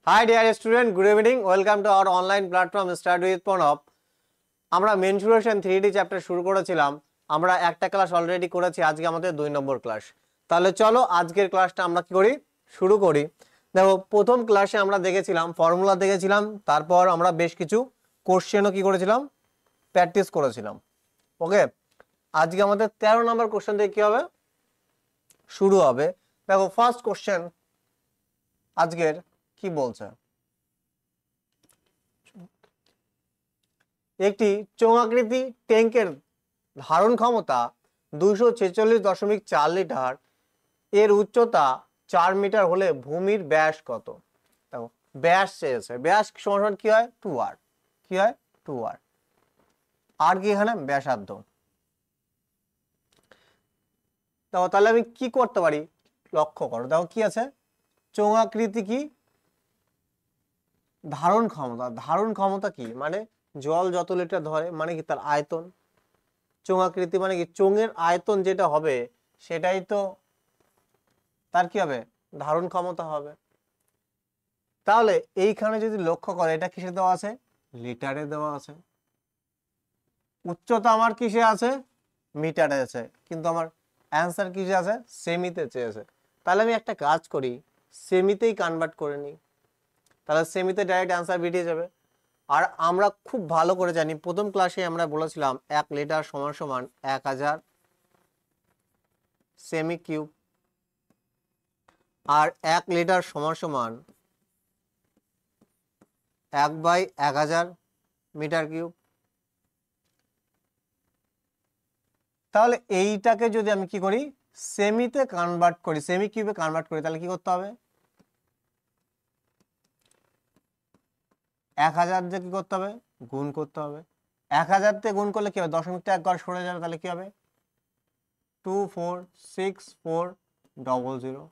Hi dear student, good evening. Welcome to our online platform Start with Pranab. আমরা mensuration 3D chapter শুরু করেছিলাম। আমরা একটা class already করেছি, আজকে আমাদের 2 নম্বর ক্লাস। তাহলে চলো আজকের ক্লাসটা আমরা কি করি, শুরু করি। দেখো প্রথম ক্লাসে আমরা দেখেছিলাম ফর্মুলা দেখেছিলাম, তারপর আমরা বেশ কিছু কোশ্চেনও কি করেছিলাম, প্র্যাকটিস করেছিলাম। ওকে, আজকে আমাদের 13 নম্বর কোশ্চেন থেকে কি হবে, শুরু হবে। দেখো ফার্স্ট কোশ্চেন আজকের কি বলছে, একটি চোঙাকৃতি ট্যাঙ্কের ধারণ ক্ষমতা 246.4 লিটার, এর উচ্চতা 4 মিটার হলে ভূমির ব্যাস কত? দেখো ব্যাস চেয়েছে, ব্যাস সমান কি হয় 2r, কি হয় 2r, আর কি এখানে ব্যাসার্ধ। দেখো তাহলে আমি কি করতে পারি, লক্ষ্য করো। দেখো কি আছে, চোঙাকৃতি কি ধারণ ক্ষমতা, ধারণ ক্ষমতা কি মানে জল যত লিটার ধরে মানে কি তার আয়তন। চোঙাকৃতি মানে কি চোঙের আয়তন যেটা হবে সেটাই তো তার কি হবে, ধারণ ক্ষমতা হবে। তাহলে এইখানে যদি লক্ষ্য করে এটা কিসে দেওয়া আছে, লিটারে দেওয়া আছে। উচ্চতা আমার কিসে আছে, মিটারে আছে, কিন্তু আমার অ্যান্সার কিসে আছে, সেমিতে চেয়েছে। তাহলে আমি একটা কাজ করি, সেমিতেই কনভার্ট করে নিই, তাহলে সেমিতে ডাইরেক্ট অ্যান্সার বেরিয়ে যাবে। আর আমরা খুব ভালো করে জানি, প্রথম ক্লাসে আমরা বলেছিলাম 1 লিটার সমান সমান 1000 সেমি কিউব, আর 1 লিটার সমান সমান 1/1000 মিটার কিউব। তাহলে এইটাকে যদি আমি কি করি, সেমিতে কনভার্ট করি, সেমি কিউবে কনভার্ট করি, তাহলে কি করতে হবে, 1000 দিয়ে কি করতে হবে, গুণ করতে হবে। 1000 দিয়ে গুণ করলে কি হবে, দশমিকটা এক ঘর সরে যাবে, তাহলে কি হবে 2464000।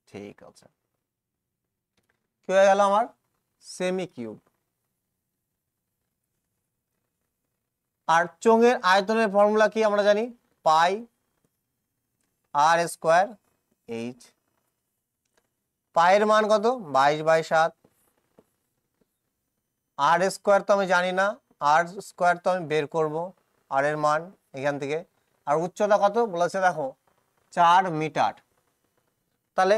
ঠিক আছে, কি হয়ে গেল আমার সেমি কিউব। আর চোঙের আয়তনের ফর্মুলা কি আমরা জানি, পাই আর স্কোয়ার এইচ। পায়ের মান কত, 22/7। আর স্কোয়ার তো আমি জানি না, আর স্কোয়ার তো আমি বের করব আর এর মান এখান থেকে। আর উচ্চতা কত বলেছে, দেখো 4 মিটার। তাহলে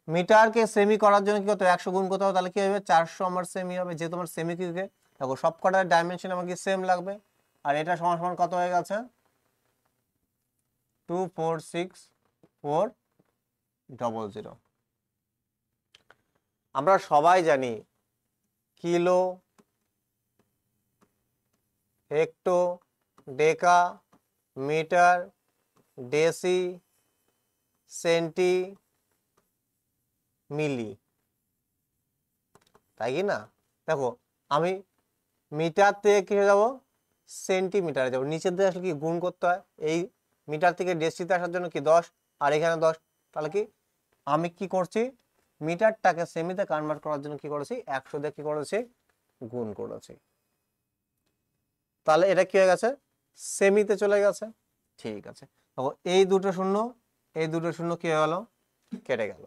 মিটারকে সেমি করার জন্য কি করতে হবে, 100 গুণ করতে হবে, তাহলে কি হবে 400 আমার সেমি হবে। যে তোমার সেমি কিউবে দেখো সব কটার ডাইমেনশন আমাকে সেম লাগবে। আর এটা সমান সমান কত হয়ে গেছে, 2464000। আমরা সবাই জানি কিলো, হেক্টো, ডেকা, মিটার, ডেসি, সেন্টি, মিলি, তাই কি না? দেখো আমি মিটার থেকে কি হয়ে যাবো, সেন্টিমিটারে যাবো। নিচের দিকে আসলে কি গুণ করতে হয়, এই মিটার থেকে ডেসিতে আসার জন্য কি 10, আর এখানে 10। তাহলে কি আমি কি করছি, মিটারটাকে সেমিতে কনভার্ট করার জন্য কি করেছি, 100 দিয়ে কি করেছি, গুণ করেছি। তাহলে এটা কি হয়ে গেছে, সেমিতে চলে গেছে। ঠিক আছে, দেখো এই দুটো শূন্য, এই দুটো শূন্য কি হয়ে গেল, কেটে গেল।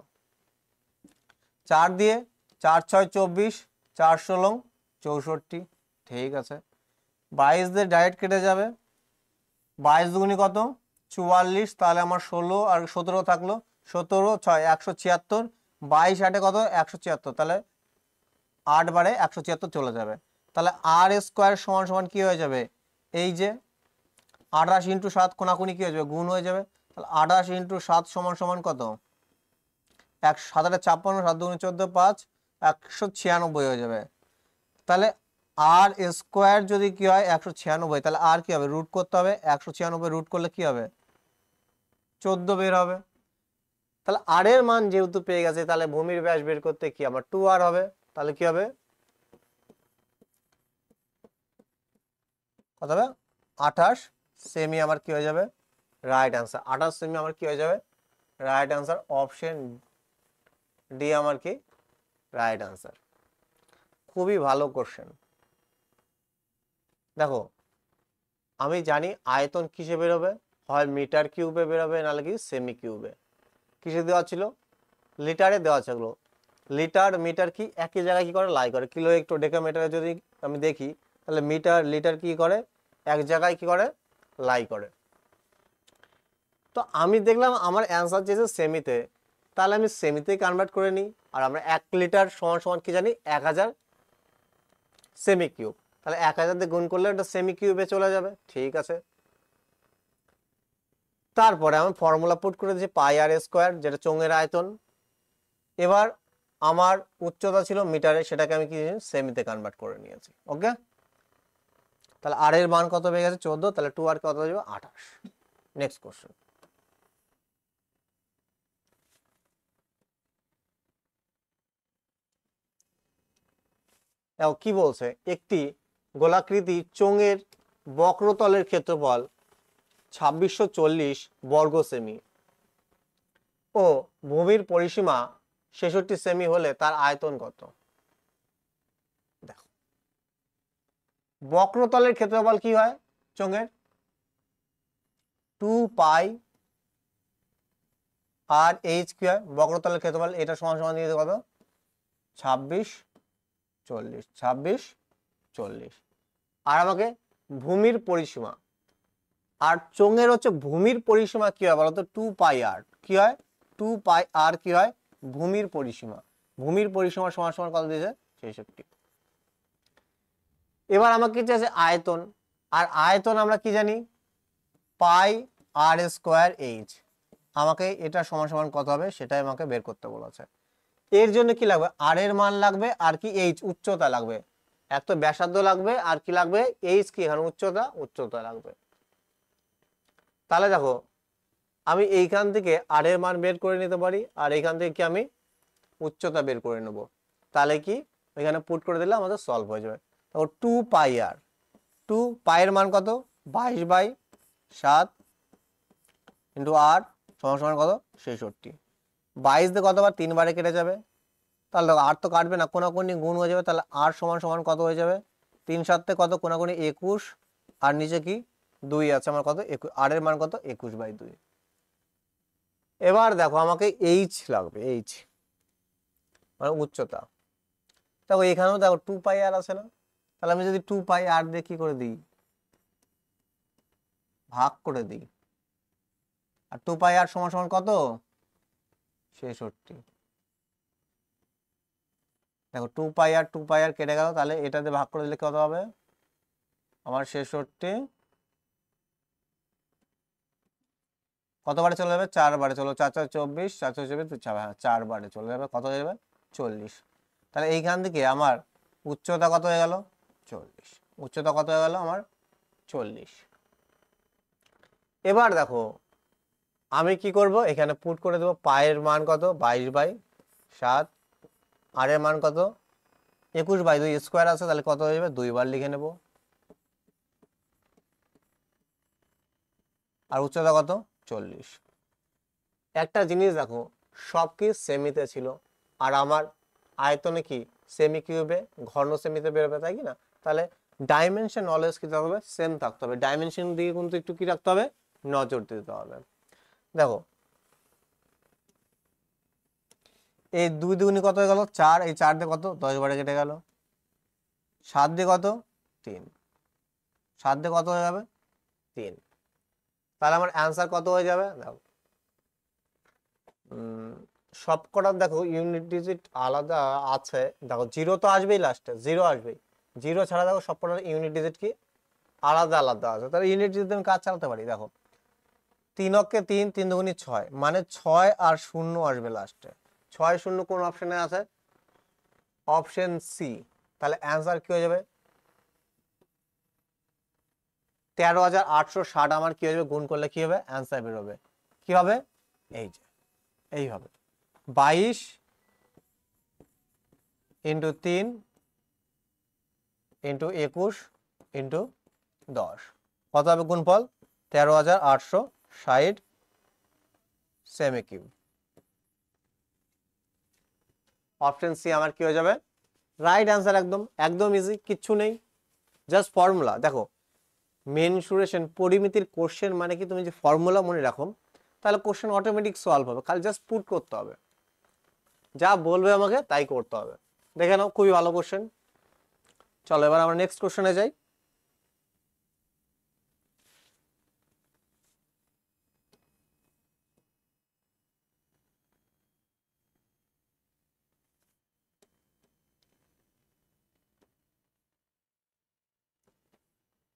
4 দিয়ে 4 6 24, 4 16 64। ঠিক আছে, 22 দিয়ে ডাইরেক্ট কেটে যাবে, 22 দুগুনি কত 44, তাহলে আমার 16 আর 17 থাকলো, 17 6 176, 22 8 কত 176, তাহলে 8 বারে 176 চলে যাবে। তাহলে আর স্কোয়ার সমান সমান কি হয়ে যাবে, এই যে 28 × 7 কোনাকুনি কি হয়ে যাবে, গুণ হয়ে যাবে। তাহলে 28 × 7 সমান সমান কত, 7×8 = 56, 7 2 14 5 196 হয়ে যাবে। তাহলে আর স্কোয়ার যদি কি হয় 196, তাহলে আর কি হবে, রুট করতে হবে, 196 রুট করলে কি হবে 14 বের হবে। তাহলে আর এর মান যেহেতু পেয়ে গেছে, তাহলে ভূমির ব্যাস বের করতে কি আমার 2r হবে। তাহলে কি হবে, কত হবে 28 সেমি আমার কি হয়ে যাবে, রাইট অ্যান্সার। 28 সেমি আমার কি হয়ে যাবে, রাইট অ্যান্সার। অপশন ডি আমার কি রাইট অ্যান্সার। খুবই ভালো কোশ্চেন। দেখো আমি জানি আয়তন কিসে বেরোবে, হয় মিটার কিউবে বেরোবে, নাহলে কি সেমি কিউবে। কিসে দেওয়া ছিল, লিটারে দেওয়া ছিল। লিটার মিটার কি একই জায়গায় কি করে লাই করে, কিলো হেক্টর ডেকামিটারে যদি আমি দেখি তাহলে মিটার লিটার কি করে এক জায়গায় কি করে লাই করে। তো আমি দেখলাম আমার অ্যান্সার যেহেতু সেমিতে, তাহলে আমি সেমিতেই কনভার্ট করে নিই। আর আমরা 1 লিটার সমান সমান কি জানি 1000 সেমি কিউব, তাহলে 1000 দিয়ে গুণ করলে এটা সেমি কিউবে চলে যাবে। ঠিক আছে, তারপরে আমি ফর্মুলা পুট করে দিয়েছি পাই আর স্কোয়ার, যেটা চোঙের আয়তন। এবার আমার উচ্চতা ছিল মিটারে, সেটাকে আমি কি সেমিতে কনভার্ট করে নিয়েছি। ওকে, তাহলে আর এর মান কত পেয়ে গেছে 14, তাহলে 2 আর কত হয়ে যাবে 28। Next question. কি বলছে, একটি গোলাকৃতি চোঙের বক্রতলের ক্ষেত্রফল 2640 বর্গ সেমি ও ভূমির পরিসীমা 66 সেমি হলে তার আয়তন কত? দেখো, বক্রতলের ক্ষেত্রফল কি হয় চোঙের 2 পাই আর এইচ কি হয় বক্রতলের ক্ষেত্রফল, এটা সমান সমান দিয়ে কত 26 40 আর আমাকে ভূমির পরিসীমা, আর চোঙের হচ্ছে ভূমির পরিসীমা কি হয় বলতো 2 পাই আর কি হয় 2 পাই আর কি হয় ভূমির পরিসীমা। ভূমির পরিসীমা সমান সমান কত দিয়েছে 66। এবার আমাকে চাইছে আয়তন, আর আয়তন আমরা কি জানি পাই আর স্কোয়ার এইচ। আমাকে এটা সমান সমান কত হবে সেটাই আমাকে বের করতে বলেছে। এর জন্য কি লাগবে আর এর মান লাগবে আর কি এইচ উচ্চতা লাগবে, এক তো ব্যাসার্ধ লাগবে আর কি লাগবে এইচ কি এখানে উচ্চতা লাগবে। তাহলে দেখো আমি এইখান থেকে আর এর মান বের করে নিতে পারি আর এইখান থেকে কি আমি উচ্চতা বের করে নেব। তাহলে কি এখানে পুট করে দিলে আমাদের সলভ হয়ে যাবে। দেখো 2 পাই আর 2 পাইয়ের মান কত 22/7 ইন্টু আর সমান সমান কত 66। 22 দিয়ে কতবার 3 বারে কেটে যাবে, তাহলে দেখো আর তো কাটবে না, কোনাকুনি গুণ হয়ে যাবে, তাহলে আর সমান সমান কত হয়ে যাবে 3 7 কত কোনাকুনি 21 আর নিচে কি 2 আছে আমার কত 21, আর এর মান কত 21/2। এবার দেখো আমাকে এইচ লাগবে, এইচ মানে উচ্চতা। দেখো এখানেও দেখো 2 পাই আর আছে না, তাহলে আমি যদি 2 পাই আর দিয়ে কি করে দিই ভাগ করে দিই, আর 2 পাই আর সমান সমান কত 66। দেখো 2 পাই আর কেটে গেল, তাহলে এটাতে ভাগ করে দিলে কত হবে আমার 66 কতবারে চলে যাবে 4 বারে, চলো 4 4 24 4 4 24 হ্যাঁ 4 বারে চলে যাবে, কত হয়ে যাবে 40। তাহলে এইখান থেকে আমার উচ্চতা কত হয়ে গেল 40, উচ্চতা কত হয়ে গেল আমার 40। এবার দেখো আমি কি করব এখানে পুট করে দেবো পায়ের মান কত 22/7 আর এর মান কত 21/2 স্কোয়ার আছে, তাহলে কত হয়ে যাবে 2 বার লিখে নেব, আর উচ্চতা কত 40। একটা জিনিস দেখো সব কি সেমিতে ছিল আর আমার আয়তনে কি সেমি কিউবে ঘন সেমিতে বেরোবে তাই কি না, তাহলে ডাইমেনশন অলওয়েজ কি থাকতে হবে সেম থাকতে হবে, ডাইমেনশন দিকে কিন্তু একটু কি রাখতে হবে নজর দিতে হবে। দেখো এই 2 দুগুনি কত হয়ে গেল 4, এই 4 দিয়ে কত 10 বারে কেটে গেল, 7 দিয়ে কত 3, 7 দিয়ে কত হয়ে যাবে 3, তাহলে আমার অ্যান্সার কত হয়ে যাবে দেখো সবকটা দেখো ইউনিট ডিজিট আলাদা আছে, দেখো 0 তো আসবেই লাস্টে 0 আসবেই, 0 ছাড়া দেখো সবকটার ইউনিট ডিজিট কি আলাদা আলাদা আছে, তাহলে ইউনিট ডিজিট আমি কাজ চালাতে পারি। দেখো 3 অক্ষে 3, 3 দুগুনি 6 মানে 6 আর 0 আসবে লাস্টে, 6 0 কোন অপশনে আছে অপশন সি, তাহলে অ্যান্সার কি হয়ে যাবে 13,860 আমার কি হয়ে যাবে গুণ করলে কি হবে অ্যান্সার বের হবে কি হবে এই যে এই হবে 22 ইন্টু 3 ইন্টু 21 ইন্টু 10 কত হবে গুণফল 13,860 সেমি কিউব। অপশন সি আমার কি হয়ে যাবে রাইট অ্যান্সার, একদম একদম ইজি, কিচ্ছু নেই, জাস্ট ফর্মুলা। দেখো মেনসুরেশন পরিমিতির কোশ্চেন মানে কি তুমি যে ফর্মুলা মনে রাখো তাহলে কোশ্চেন অটোমেটিক সলভ হবে, খালি জাস্ট পুট করতে হবে। যা বলবে আমাকে তাই করতে হবে। দেখে নাও, খুবই ভালো কোশ্চেন। চলো এবার আমরা নেক্সট কোশ্চেনে যাই।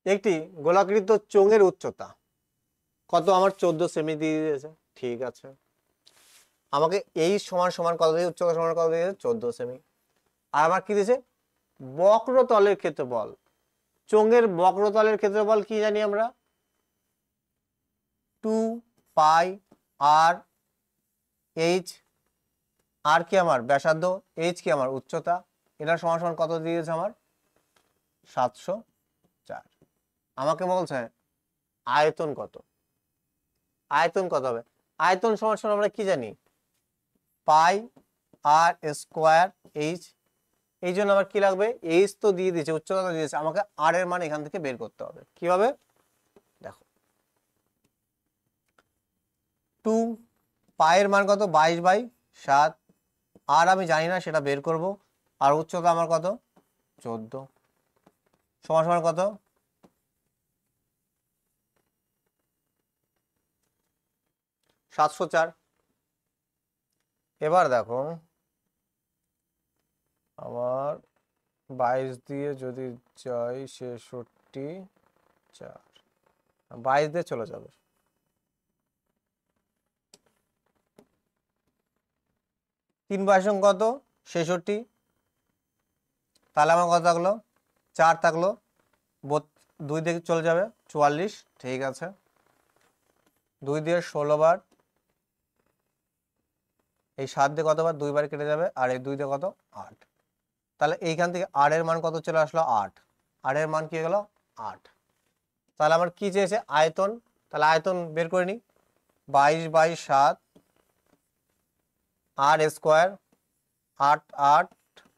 একটি গোলাকৃত চোঙের উচ্চতা কত? আমার 14 সেমি দিয়ে দিয়েছে। ঠিক আছে, আমাকে এই সমান সমান কত দিয়ে, উচ্চতা সমান কত দিয়েছে? 14 সেমি। আর আমার কি দিয়েছে? বক্রতলের ক্ষেত্রফল। চোঙের বক্রতলের ক্ষেত্রফল কি জানি আমরা? 2 পাই আর এইচ। আর কি আমার ব্যাসার্ধ, এইচ কি আমার উচ্চতা। এটা সমান সমান কত দিয়েছে আমার? 704। আমাকে বলছে আয়তন কত। আয়তন কত হবে? আয়তন সমান সমান আমরা কি জানি? পাই আর স্কোয়ার এইচ। এই জন্য আবার কি লাগবে? এইচ তো দিয়ে দিয়েছে, উচ্চতা তো দিয়েছে, আমাকে আর এর মান এখান থেকে বের করতে হবে। কিভাবে দেখো, 2 পায়ের মান কত? 22/7। আর আমি জানি না, সেটা বের করব। আর উচ্চতা আমার কত? 14 সমান সমান কত? 704। এবার দেখো, আমার 22 দিয়ে যদি যাই 66, 22 দিয়ে চলে যাবে। 3/22 কত? 66। তাহলে আমার কত থাকলো? 4 থাকলো। 2 দিয়ে চলে যাবে 44। ঠিক আছে, 2 দিয়ে 16 বার, এই 7 দিয়ে কতবার? 2 বার কেটে যাবে, আর এই 2 দিয়ে কত? 8। তাহলে এইখান থেকে আর এর মান কত চলে আসলো? 8। আর এর মান কি হয়ে গেল? 8। তাহলে আমার কি চেয়েছে? আয়তন। তাহলে আয়তন বের করে নি। 22/7 আর স্কোয়ার, 8 8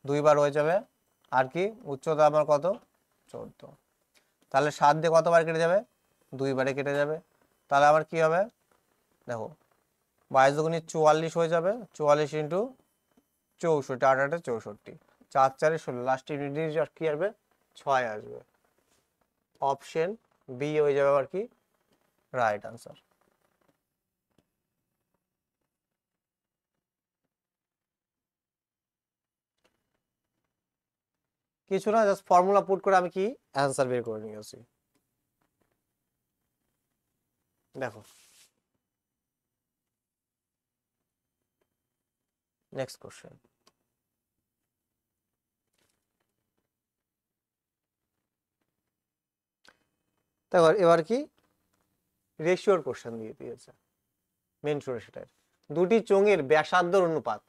2 বার হয়ে যাবে। আর কি উচ্চতা আমার কত? 14। তাহলে 7 দিয়ে কতবার কেটে যাবে? 2 বারে কেটে যাবে। তাহলে আমার কি হবে দেখো, 22 দুগুণে 44 হয়ে যাবে। 44 ইন্টু 64, 8 8 64, 4 4 16, লাস্ট ইউনিট কি আসবে? 6 আসবে। অপশন বি হয়ে যাবে আর কি রাইট আনসার। কিছু না, জাস্ট ফর্মুলা পুট করে আমি কি অ্যান্সার বের করে নিয়ে আসি। দেখো নেক্সট কোশ্চেন। দেখো এবার কি রেশিওর কোশ্চেন দিয়ে দিয়েছে, মেন সুরে সেটাই। দুটি চোঙের ব্যাসার্ধর অনুপাত।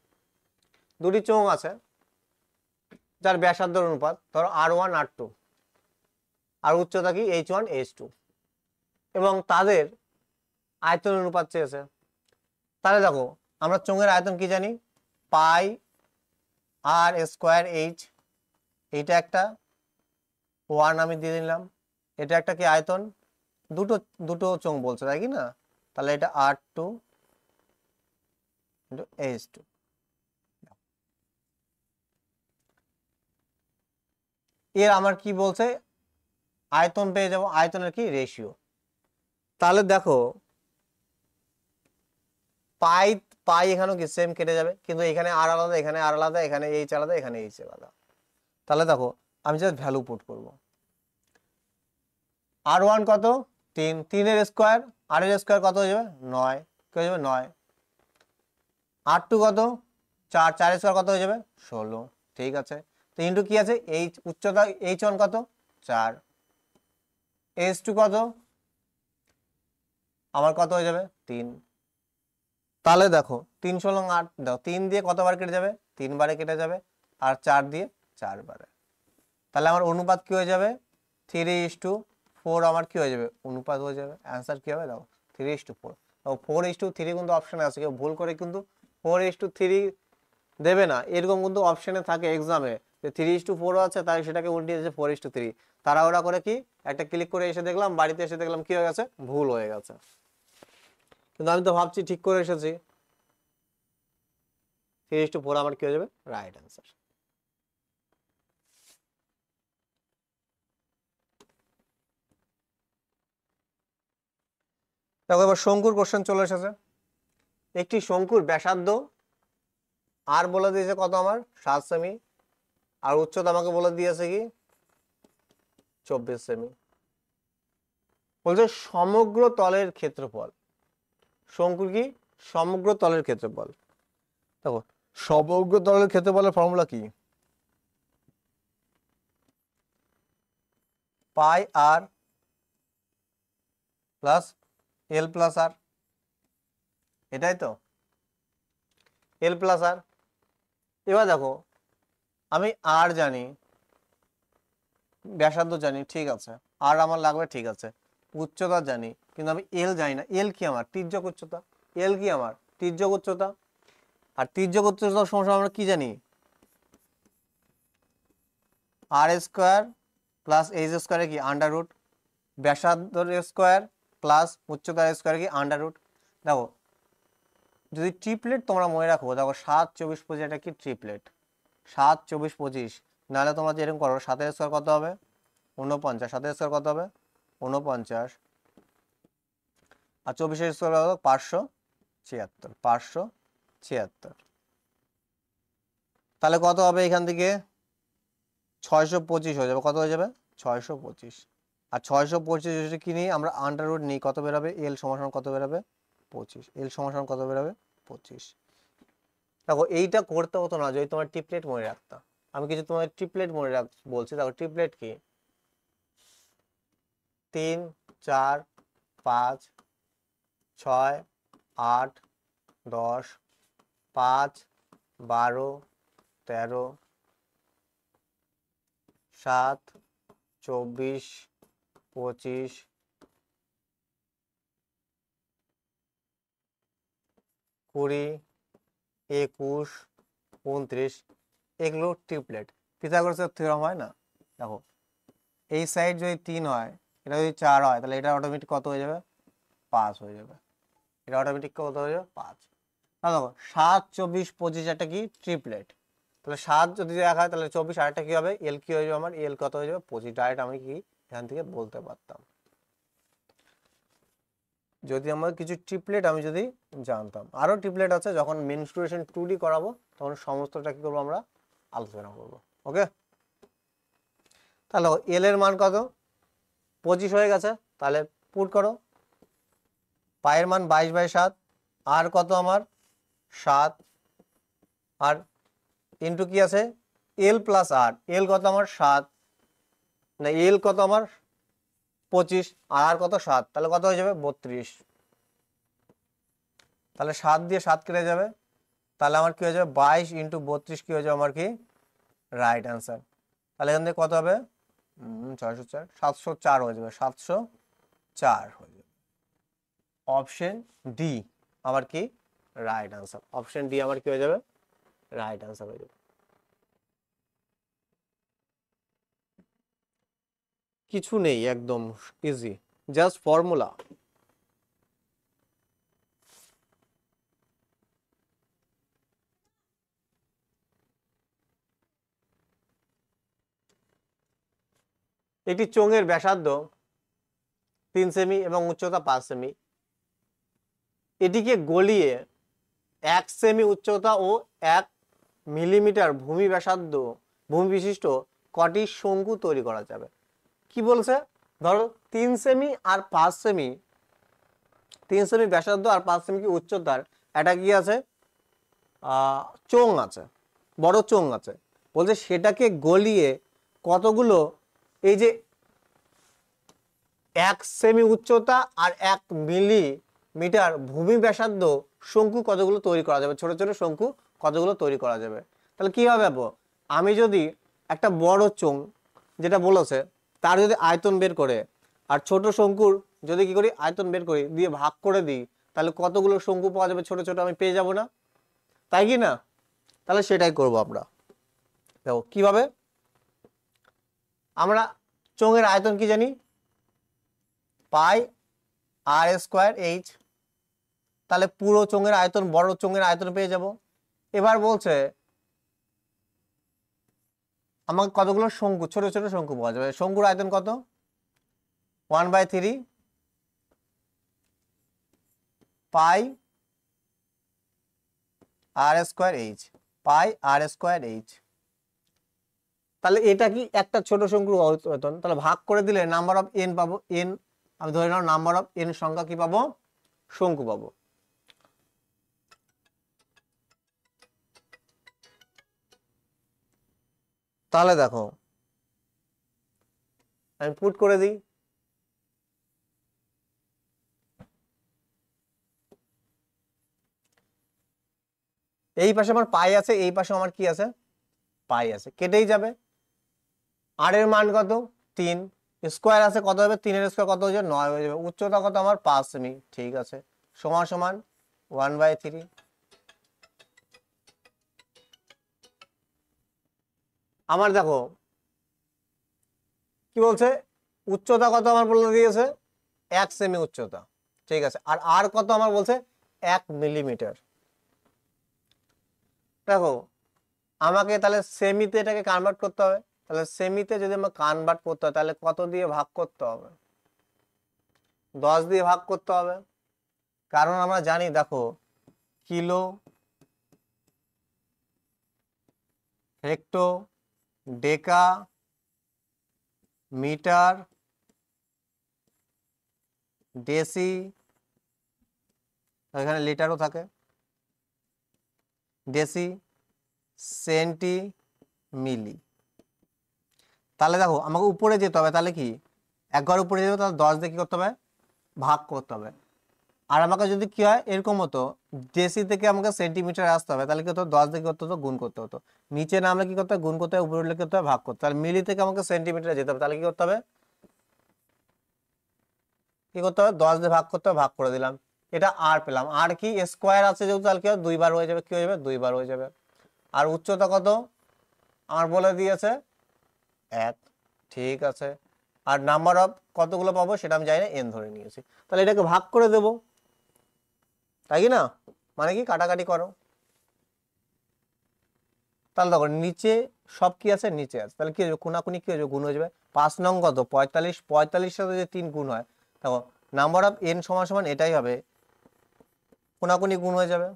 দুটি চোঙ আছে যার ব্যাসার্ধর অনুপাত ধরো R1 R2, আর উচ্চতা কি H1 H2, এবং তাদের আয়তন অনুপাত চেয়েছে। তাহলে দেখো, আমরা চোঙের আয়তন কি জানি? পাই আর স্কোয়ার এইচ। এইটা একটা 1 আমি দিয়ে দিলাম। এটা একটা কি আয়তন? দুটো দুটো চোঙ বলছে তাই কি না? তাহলে এটা R2 H2। এর আমার কি বলছে? আয়তন পেয়ে যাবো, আয়তনের কি রেশিও। তাহলে দেখো, পাই পাই এখানেও কি সেম কেটে যাবে, কিন্তু এখানে আর আলাদা, এখানে আর আলাদা, এখানে এইচ আলাদা, এখানে এইচ আলাদা। তাহলে দেখো, আমি জাস্ট ভ্যালু পুট করব। R1 কত? 3, 3 এর স্কোয়ার, আর এর স্কোয়ার কত হয়ে যাবে? 9, কি হয়ে যাবে? 9। R2 কত? 4, 4 এর স্কোয়ার কত হয়ে যাবে? 16। ঠিক আছে, তো ইন্টু কি আছে? এইচ উচ্চতা, H1 কত? 4। H2 কত? আমার কত হয়ে যাবে? 3। তাহলে দেখো 3 16 8, দেখো 3 দিয়ে কতবার কেটে যাবে? 3 বারে কেটে যাবে, আর 4 দিয়ে 4 বারে। তাহলে আমার অনুপাত কি হয়ে যাবে? 3:4 আমার কি হয়ে যাবে? অনুপাত হয়ে যাবে। অ্যান্সার কি হবে দেখো? 3:4। 4:3 কিন্তু অপশনে আছে, কেউ ভুল করে কিন্তু 4:3 দেবে না, এরকম কিন্তু অপশনে থাকে এক্সামে যে 3:4 আছে, তাই সেটাকে উল্টিয়ে দিয়েছে 4:3। তারা ওরা করে কি, একটা ক্লিক করে এসে দেখলাম, বাড়িতে এসে দেখলাম কি হয়ে গেছে? ভুল হয়ে গেছে। কিন্তু আমি তো ভাবছি ঠিক করে এসেছি। 3:4 আমার কি হয়ে যাবে রাইট অ্যান্সার। দেখো এবার শঙ্কুর কোশ্চেন চলে এসেছে। একটি শঙ্কুর ব্যাসার্ধ আর বলে দিয়েছে কত আমার 7 সেমি, আর উচ্চতা আমাকে বলে দিয়েছে কি 24 সেমি। বলছে সমগ্র তলের ক্ষেত্রফল, শঙ্কুর কি সমগ্র তলের ক্ষেত্রফল। দেখো সমগ্র তলের ক্ষেত্রফলের ফর্মুলা কি, পাই আর প্লাস এল প্লাস আর, এটাই তো এল প্লাস আর। এবার দেখো আমি আর জানি, ব্যাসার্ধ জানি, ঠিক আছে, আর আমার লাগবে, ঠিক আছে, উচ্চতা জানি, কিন্তু আমি এল জানি না। এল কি আমার তির্যক উচ্চতা, এল কি আমার তির্যক উচ্চতা, আর তির্যক উচ্চতার সমস্যা আমরা কি জানি, আর স্কোয়ার প্লাস এইচ স্কোয়ারে কি আন্ডার রুট, ব্যাসার্ধের স্কোয়ার প্লাস উচ্চতার স্কোয়ার কি আন্ডার রুট। দেখো যদি ট্রিপলেট তোমরা মনে রাখো, দেখো 7 24 25 এটা কি ট্রিপলেট, 7 24 25, নাহলে তোমরা যে এরকম করো 7 স্কোয়ার কত হবে 49, 7 স্কোয়ার কত হবে 49, আর 24 স্কোয়ার কত 576, 576, তাহলে কত হবে এখান থেকে 625 হয়ে যাবে, কত হয়ে যাবে 625, আর 625 কি নিয়ে আমরা আন্ডার রুট নিই, কত বেরোবে এল সমান কত বেরোবে 25, এল সমান কত বেরোবে 25। দেখো এইটা করতে হতো না যদি তোমার ট্রিপলেট মনে রাখতাম। আমি কিছু তোমার ট্রিপলেট মনে রাখ বলছি। দেখো ট্রিপলেট কি 3 4 5 6 8 10 5 12 13 7 24 25 20 21 29, এগুলো ট্রিপলেট। পিথাগোরাসের থিওরেম হয় না, দেখো এই সাইড যদি 3 হয়, এটা যদি 4 হয়, তাহলে এটা অটোমেটিক কত হয়ে যাবে 5 হয়ে যাবে, এটা অটোমেটিক কত হয়ে যাবে 5। তাহলে দেখো 7 24 25 একটা কি ট্রিপলেট, তাহলে 7 যদি দেখা হয় তাহলে 24, আরেকটা কি হবে এল কি হয়ে যাবে আমার এল কত হয়ে যাবে 25, ডাইরেক্ট আমি কি এখান থেকে বলতে পারতাম যদি আমার কিছু ট্রিপলেট আমি যদি জানতাম। আরো ট্রিপলেট আছে, যখন মেনস্ট্রুয়েশন 2D করাবো তখন সমস্তটা কি করবো আমরা আলোচনা করবো। ওকে, তাহলে এল এর মান কত 25 হয়ে গেছে, তাহলে পুট করো, পায়ের মান 22/7, আর কত আমার 7, আর ইন্টু কি আছে এল প্লাস আর, এল কত আমার 7, না এল কত আমার 25, আর কত 7, তাহলে কত হয়ে যাবে 32, তাহলে 7 দিয়ে 7 কেটে যাবে, তাহলে আমার কি হয়ে যাবে 22 × 32 কি হয়ে যাবে আমার কি রাইট অ্যান্সার। তাহলে এখান থেকে কত হবে 604, 704 হয়ে যাবে, 704 হয়ে যাবে। অপশন ডি আমার কি রাইট অ্যান্সার, অপশন ডি আমার কি হয়ে যাবে রাইট অ্যান্সার হয়ে যাবে। কিছু নেই, একদম ইজি, জাস্ট ফর্মুলা। একটি চোঙের ব্যাসার্ধ 3 সেমি এবং উচ্চতা 5 সেমি, এটিকে গলিয়ে 1 সেমি উচ্চতা ও 1 মিলিমিটার ভূমি ব্যাসার্ধ ভূমি বিশিষ্ট কটি শঙ্কু তৈরি করা যাবে। কি বলছে, ধরো 3 সেমি আর 5 সেমি, 3 সেমি ব্যাসার্ধ আর 5 সেমি কি উচ্চতার একটা কি আছে চোঙ আছে, বড় চোঙ আছে, বলছে সেটাকে গলিয়ে কতগুলো এই যে 1 সেমি উচ্চতা আর 1 মিলিমিটার ভূমি ব্যাসার্ধ শঙ্কু কতগুলো তৈরি করা যাবে, ছোট ছোট শঙ্কু কতগুলো তৈরি করা যাবে। তাহলে কি হবে, আমি যদি একটা বড় চোঙ যেটা বলেছে তার যদি আয়তন বের করে, আর ছোট শঙ্কুর যদি কি করি আয়তন বের করি দিয়ে ভাগ করে দিই, তাহলে কতগুলো শঙ্কু পাওয়া যাবে ছোট ছোট আমি পেয়ে যাব না, তাই কি না? তাহলে সেটাই করব আমরা। দেখো কিভাবে, আমরা চোঙের আয়তন কি জানি পাই আর স্কোয়ার এইচ, তাহলে পুরো চোঙের আয়তন বড় চোঙের আয়তন পেয়ে যাব। এবার বলছে আমাকে কতগুলো শঙ্কু, ছোট ছোট শঙ্কু পাওয়া যাবে। শঙ্কুর আয়তন কত? 1/3 পাই আর স্কোয়ার এইচ, পাই আর স্কোয়ার এইচ। তাহলে এটা কি একটা ছোট শঙ্কুর আয়তন, তাহলে ভাগ করে দিলে নাম্বার অফ এন পাবো। এন আমি ধরে নাও নাম্বার অফ এন সংখ্যা কি পাবো? শঙ্কু পাবো। তাহলে দেখো আমি পুট করে দিই, এই পাশে আমার পাই আছে, এই পাশে আমার কি আছে? পাই আছে, কেটেই যাবে। আর এর মান কত? 3, স্কোয়ার আছে কত হবে? 3 এর স্কোয়ার কত হয়ে যাবে? 9 হয়ে যাবে। উচ্চতা কত আমার? 5 সেমি, ঠিক আছে, সমান সমান 1/3। আমার দেখো কি বলছে, উচ্চতা কত আমার বলে দিয়েছে? 1 সেমি উচ্চতা, ঠিক আছে। আর আর কত আমার বলছে? 1 মিলিমিটার। দেখো আমাকে তাহলে সেমিতে এটাকে কনভার্ট করতে হবে। তাহলে সেমিতে যদি আমার কনভার্ট করতে হয় তাহলে কত দিয়ে ভাগ করতে হবে? 10 দিয়ে ভাগ করতে হবে। কারণ আমরা জানি দেখো কিলো, হেক্টো, ডেকা, মিটার, ডেসি, এখানে লিটারও থাকে, ডেসি, সেন্টি, মিলি। তাহলে দেখো আমাকে উপরে যেতে হবে, তাহলে কি একবার উপরে যেতে হবে, তাহলে 10 দিয়ে কি করতে হবে? ভাগ করতে হবে। আর আমাকে যদি কি হয় এরকম হতো, ডেসি থেকে আমাকে সেন্টিমিটার আসতে হবে, তাহলে কি হতো? 10 দিয়ে কি করতে হতো? গুণ করতে হতো। নিচে নামলে কি করতে হবে? গুণ করতে হবে, উপরে উঠলে কি করতে হবে? ভাগ করতে হবে। তাহলে মিলি থেকে আমাকে সেন্টিমিটারে যেতে হবে, তাহলে কি করতে হবে? কি করতে হবে? 10 দিয়ে ভাগ করতে হবে, ভাগ করে দিলাম। এটা আর পেলাম। আর কি স্কোয়ার আছে যেহেতু, তাহলে কি হবে? 2 বার হয়ে যাবে। কি হয়ে যাবে? 2 বার হয়ে যাবে। আর উচ্চতা কত আমার বলে দিয়েছে? 1, ঠিক আছে। আর নাম্বার অফ কতগুলো পাবো সেটা আমি জানি না, এন ধরে নিয়েছি। তাহলে এটাকে ভাগ করে দেবো, তাই কি না? মানে কি কাটাকাটি করো। তাহলে দেখো নিচে সব কি আছে? নিচে আছে, তাহলে কি হয়ে যাবে? কোনাকুনি কি হয়ে যাবে? গুণ হয়ে যাবে। 5 নং কত? 45, 45 সাথে যে 3 গুণ হয়, দেখো নাম্বার অফ এন সমান সমান এটাই হবে, কোনাকুনি গুণ হয়ে যাবে,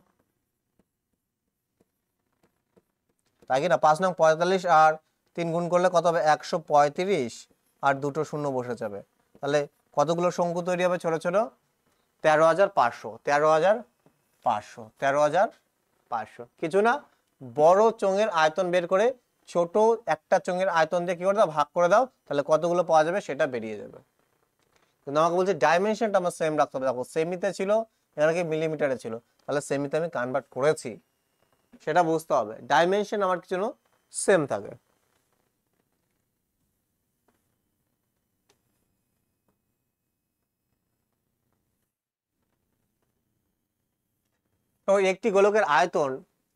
তাই কি না? 5 নং 45 আর 3 গুণ করলে কত হবে? 135, আর দুটো শূন্য বসে যাবে। তাহলে কতগুলো শঙ্কু তৈরি হবে? ছোট ছোট 13,500, 13,500, 13,500। কিছু না, বড় চোঙের আয়তন বের করে ছোট একটা চোঙের আয়তন দিয়ে কি করে দাও? ভাগ করে দাও, তাহলে কতগুলো পাওয়া যাবে সেটা বেরিয়ে যাবে। কিন্তু আমাকে বলছে ডাইমেনশনটা আমার সেম রাখতে হবে। দেখো সেমিতে ছিল, এখানে কি মিলিমিটারে ছিল, তাহলে সেমিতে আমি কনভার্ট করেছি, সেটা বুঝতে হবে। ডাইমেনশন আমার কিছু সেম থাকে। তো একটি গোলকের আয়তন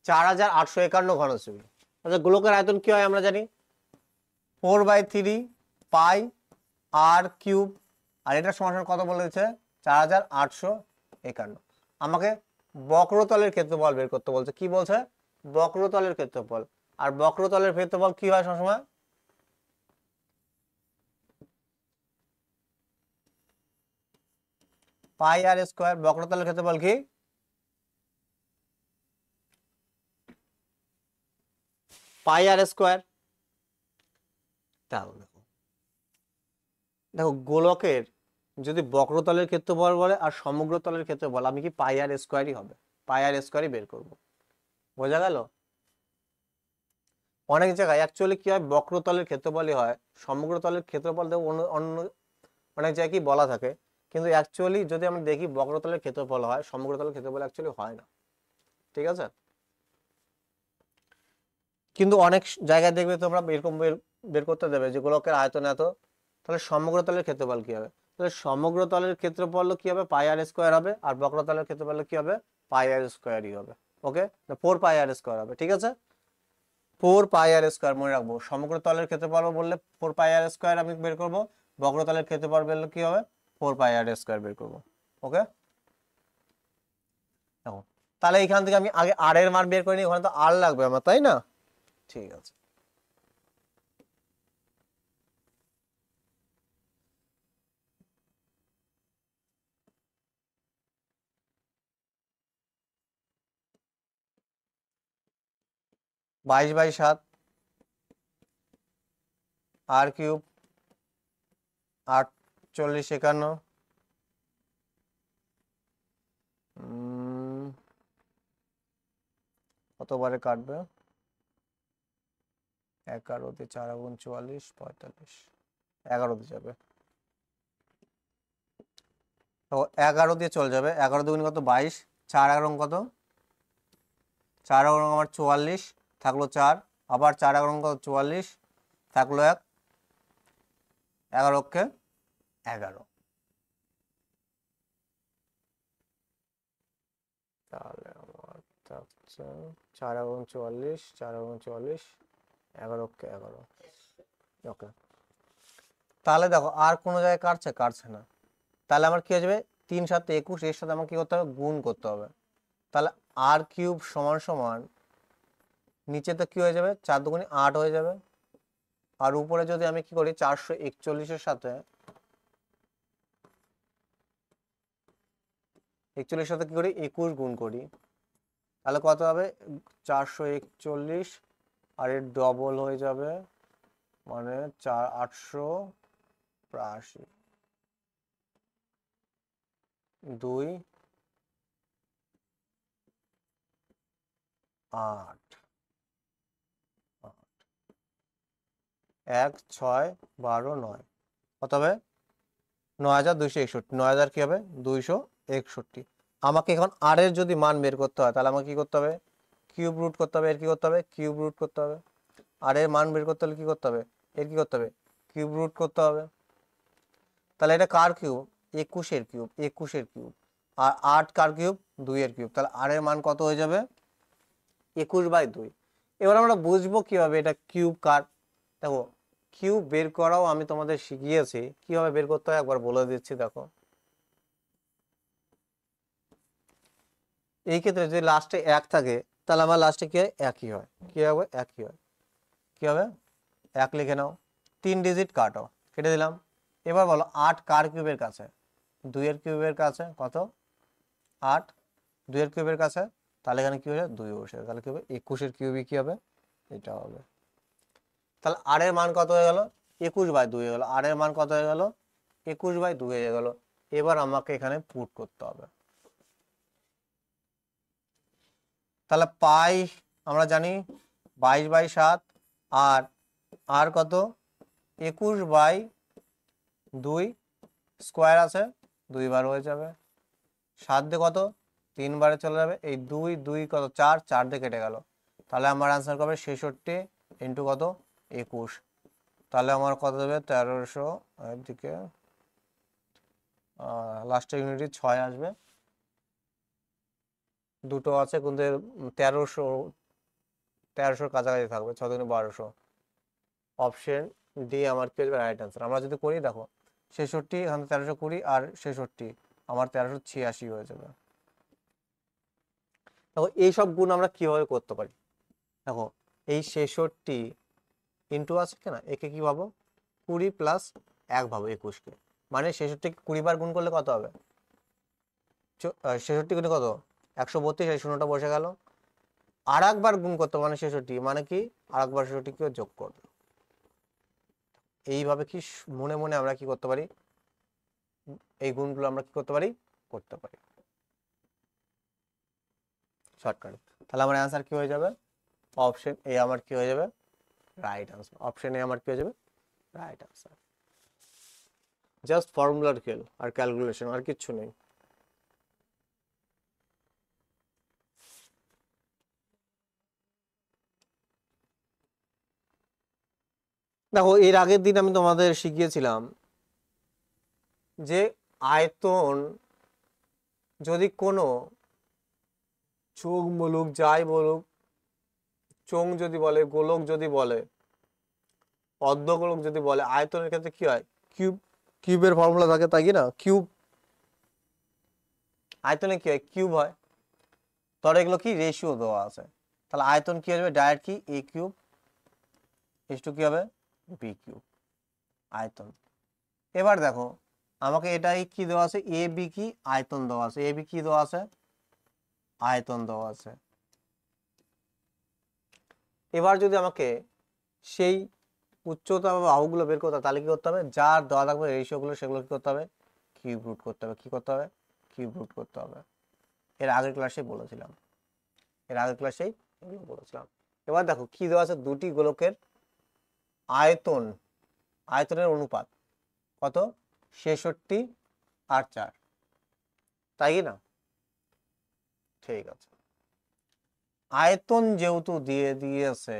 4,851 ঘনসেমি। আচ্ছা গোলকের আয়তন কি হয় আমরা জানি, 4/3 পাই আর কিউব। আর এটা সমান কত বলেছে? 4,851। আমাকে বক্রতলের ক্ষেত্রফল বের করতে বলছে। কি বলছে? বক্রতলের ক্ষেত্রফল। আর বক্রতলের ক্ষেত্রফল কি হয় সবসময়? পাই আর স্কোয়ার। বক্রতলের ক্ষেত্রফল কি? পাই আর স্কোয়ার। তাহলে দেখো দেখো গোলকের যদি বক্রতলের ক্ষেত্রফল বলে আর সমগ্র তলের ক্ষেত্রফল, আমি কি পাই আর স্কোয়ারই হবে, পাই আর স্কোয়ারই বের করব। বোঝা গেল? অনেক জায়গায় অ্যাকচুয়ালি কি হয়, বক্রতলের ক্ষেত্রফলই হয়, সমগ্র তলের ক্ষেত্রফল অন্য অন্য অনেক জায়গায় কি বলা থাকে, কিন্তু অ্যাকচুয়ালি যদি আমরা দেখি বক্রতলের ক্ষেত্রফল হয়, সমগ্র তলের ক্ষেত্রফল অ্যাকচুয়ালি হয় না, ঠিক আছে। কিন্তু অনেক জায়গায় দেখবে তোমরা এরকম বের করতে দেবে যে গোলকের আয়তন এত, তাহলে সমগ্র তলের ক্ষেত্রফল কি হবে? তাহলে সমগ্র তলের ক্ষেত্রফল কি হবে? পাই আর স্কোয়ার হবে। আর বক্রতলের ক্ষেত্রফল কি হবে? পাই আর স্কোয়ারই হবে। ওকে, 4 পাই আর স্কোয়ার হবে, ঠিক আছে। 4 পাই আর স্কোয়ার মনে রাখবো। সমগ্র তলের ক্ষেত্রফল বললে 4 পাই আর স্কোয়ার আমি বের করবো, বক্রতলের ক্ষেত্রফল বললে কি হবে? 4 পাই আর স্কোয়ার বের করবো। ওকে, দেখো তাহলে এখান থেকে আমি আগে আর এর মান বের করে নিই, ওখানে তো আর লাগবে আমার, তাই না? ঠিক আছে, বাইশ বাই 7 আর কিউব 48 51 কতবারে কাটবে? 11 দিয়ে 4 গুণ 44 45, 11 দিয়ে যাবে। তো 11 দিয়ে চলে যাবে, 11 দুগুণ কত? 22, 4 11 কত? 4 11 আমার 44, থাকলো 4, আবার 4 11 কত? 44, থাকলো 1, 11 কে 11। তাহলে আমার থাকছে 4 11 44, 4 11 44, 11 কে 11। ওকে, তাহলে দেখো আর কোনো জায়গায় কাটছে? কাটছে না। তাহলে আমার কি হয়ে যাবে? 3 7 21, এর সাথে আমার কি করতে হবে? গুণ করতে হবে। তাহলে আর কিউব সমান সমান নিচে তো কি হয়ে যাবে? 4 দুগুণে 8 হয়ে যাবে, আর উপরে যদি আমি কি করি 441 এর সাথে 41 সাথে কি করি? 21 গুণ করি, তাহলে কত হবে? 441 আর এর ডবল হয়ে যাবে, মানে 882 2 8 1 6 12 9, কত হবে? 9261। 9000 কি হবে? 261। আমাকে এখন আর এর যদি মান বের করতে হয়, তাহলে আমাকে কি করতে হবে? কিউব রুট করতে হবে। এর কি করতে হবে? কিউব রুট করতে হবে। আর এর মান বের করতে হলে কি করতে হবে? এর কি করতে হবে? কিউব রুট করতে হবে। তাহলে এটা কার কিউব? 21 এর কিউব, 21 এর কিউব। আর 8 কার কিউব? 2 এর কিউব। তাহলে আর এর মান কত হয়ে যাবে? 21/2। এবার আমরা বুঝবো কিভাবে এটা কিউব কার। দেখো, কিউব বের করাও আমি তোমাদের শিখিয়েছি, কিভাবে বের করতে হয় একবার বলে দিচ্ছি। দেখো, এই ক্ষেত্রে যদি লাস্টে 1 থাকে, তাহলে আমার লাস্টে কি হয়? একই হয়। কি হবে? একই হয়। কি হবে? 1 লিখে নাও, 3 ডিজিট কাটো, কেটে দিলাম। এবার বলো 8 কার কিউবের কাছে? 2 এর কিউবের কাছে। কত? 8, 2 এর কিউবের কাছে। তাহলে এখানে কি হয়ে? 2 বসে, তাহলে কি হবে? 21 এর কিউবই কি হবে? এটা হবে। তাহলে আর এর মান কত হয়ে গেল? 21/2 হয়ে গেল। আর এর মান কত হয়ে গেল? 21/2 হয়ে গেল। এবার আমাকে এখানে পুট করতে হবে। তাহলে পাই আমরা জানি 22/7, আর আর কত? 21/2 স্কোয়ার আছে, 2 বার হয়ে যাবে। 7 দিয়ে কত? 3 বারে চলে যাবে। এই 2 2 কত? 4, 4 দিয়ে কেটে গেল। তাহলে আমার আনসার কবে? 66 ইন্টু কত? 21। তাহলে আমার কত দেবে? 1300। এর দিকে লাস্টের ইউনিটে 6 আসবে, দুটো আছে কিন্তু 1300 কাছাকাছি থাকবে। 6 দুগুণে 1200। অপশন ডি আমার কি হবে? Right answer. আমরা যদি করি, দেখো 66 এখানে 1320 আর 66 আমার 1386 হয়ে যাবে। দেখো এইসব গুণ আমরা কিভাবে করতে পারি। দেখো, এই 66 ইন্টু আছে কিনা, একে কি ভাবো? 20 প্লাস 1 ভাবো 21 কে। মানে 66 কে 20 বার গুণ করলে কত হবে? 66 গুণে কত? 132। এই শূন্যটা বসে গেল। আর একবার গুণ করতে মানে 66, মানে কি? আর একবার 66 কে যোগ করবে। এইভাবে কি মনে মনে আমরা কি করতে পারি? এই গুণগুলো আমরা কি করতে পারি? করতে পারি শর্টকাট। তাহলে আমার অ্যান্সার কি হয়ে যাবে? অপশন এ আমার কি হয়ে যাবে? Right answer. অপশন এ আমার কি হয়ে যাবে? Right answer. জাস্ট ফর্মুলার খেল আর ক্যালকুলেশন, আর কিচ্ছু নেই। দেখো, এর আগের দিন আমি তোমাদের শিখিয়েছিলাম যে আয়তন যদি কোনো চোখ বলুক, যাই বলুক, চোঙ যদি বলে, গোলক যদি বলে, অর্ধগোলক যদি বলে, আয়তনের ক্ষেত্রে কি হয়? কিউব, কিউবের ফর্মুলা থাকে, তাই কি না? কিউব আয়তনে কি হয়? কিউব হয়। ধরো এগুলো কি রেশিও দেওয়া আছে, তাহলে আয়তন কি হবে ডাইরেক্ট কি a কিউব ইস টু কি হবে b কিউব আয়তন। এবার দেখো আমাকে এটাই কি দেওয়া আছে, এ বি কি আয়তন দেওয়া আছে, এ বি কি দেওয়া আছে আয়তন দেওয়া আছে। এবার যদি আমাকে সেই উচ্চতা বা বাহুগুলো বের করতে হয় তাহলে কি করতে হবে, যার দেওয়া থাকবে রেশিওগুলো সেগুলো কি করতে হবে কিউব রুট করতে হবে, কি করতে হবে কিউব রুট করতে হবে। এর আগের ক্লাসেই বলেছিলাম, এর আগের ক্লাসেই এগুলো বলেছিলাম। এবার দেখো কি দেওয়া আছে, দুটি গোলকের আয়তন, আয়তনের অনুপাত কত 66 আর 4, তাই কি না? ঠিক আছে, আয়তন যেহেতু দিয়ে দিয়েছে,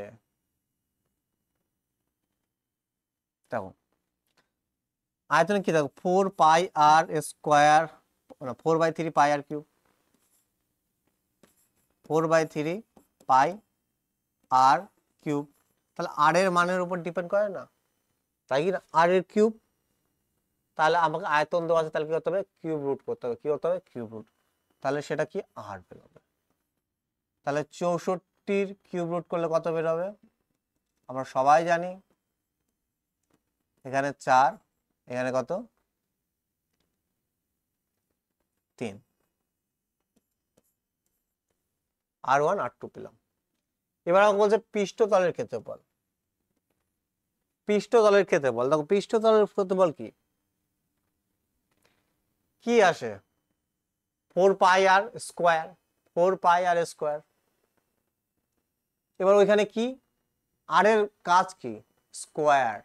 দেখো আয়তন কি দেখো 4 পাই আর স্কোয়ার, 4/3 পাই আর কিউব, 4/3 পাই আর কিউব, তাহলে আর এর মানের উপর ডিপেন্ড করে না, তাই কি না আর এর কিউব। তাহলে আমাকে আয়তন দেওয়া আছে, তাহলে কি করতে হবে কিউব রুট করতে হবে, কি করতে হবে কিউব রুট, তাহলে সেটা কি আর বেরোবে। তাহলে 64 কিউব রুট করলে কত বেরোবে, আমরা সবাই জানি এখানে 4, এখানে কত 3, R1 R2 পেলাম। এবার আমাকে বলছে পৃষ্ঠতলের ক্ষেত্রফল, পৃষ্ঠতলের ক্ষেত্রফল দেখো পৃষ্ঠতলের ক্ষেত্রফল কি কি আসে 4 পাই আর স্কোয়ার, 4 পাই আর স্কোয়ার। এবার ওইখানে কি আর এর কাজ কি স্কোয়ার,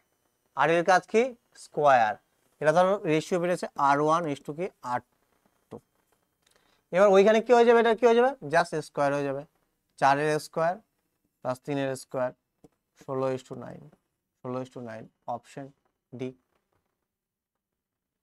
আর এর কাজ কি স্কোয়ার, এটা ধরো রেশিও বেড়েছে R1 ইস টু কি R2। এবার ওইখানে কি হয়ে যাবে, এটা কি হয়ে যাবে জাস্ট স্কোয়ার হয়ে যাবে, 4 এর স্কোয়ার প্লাস 3 এর স্কোয়ার 16:9, 16:9 অপশন ডি।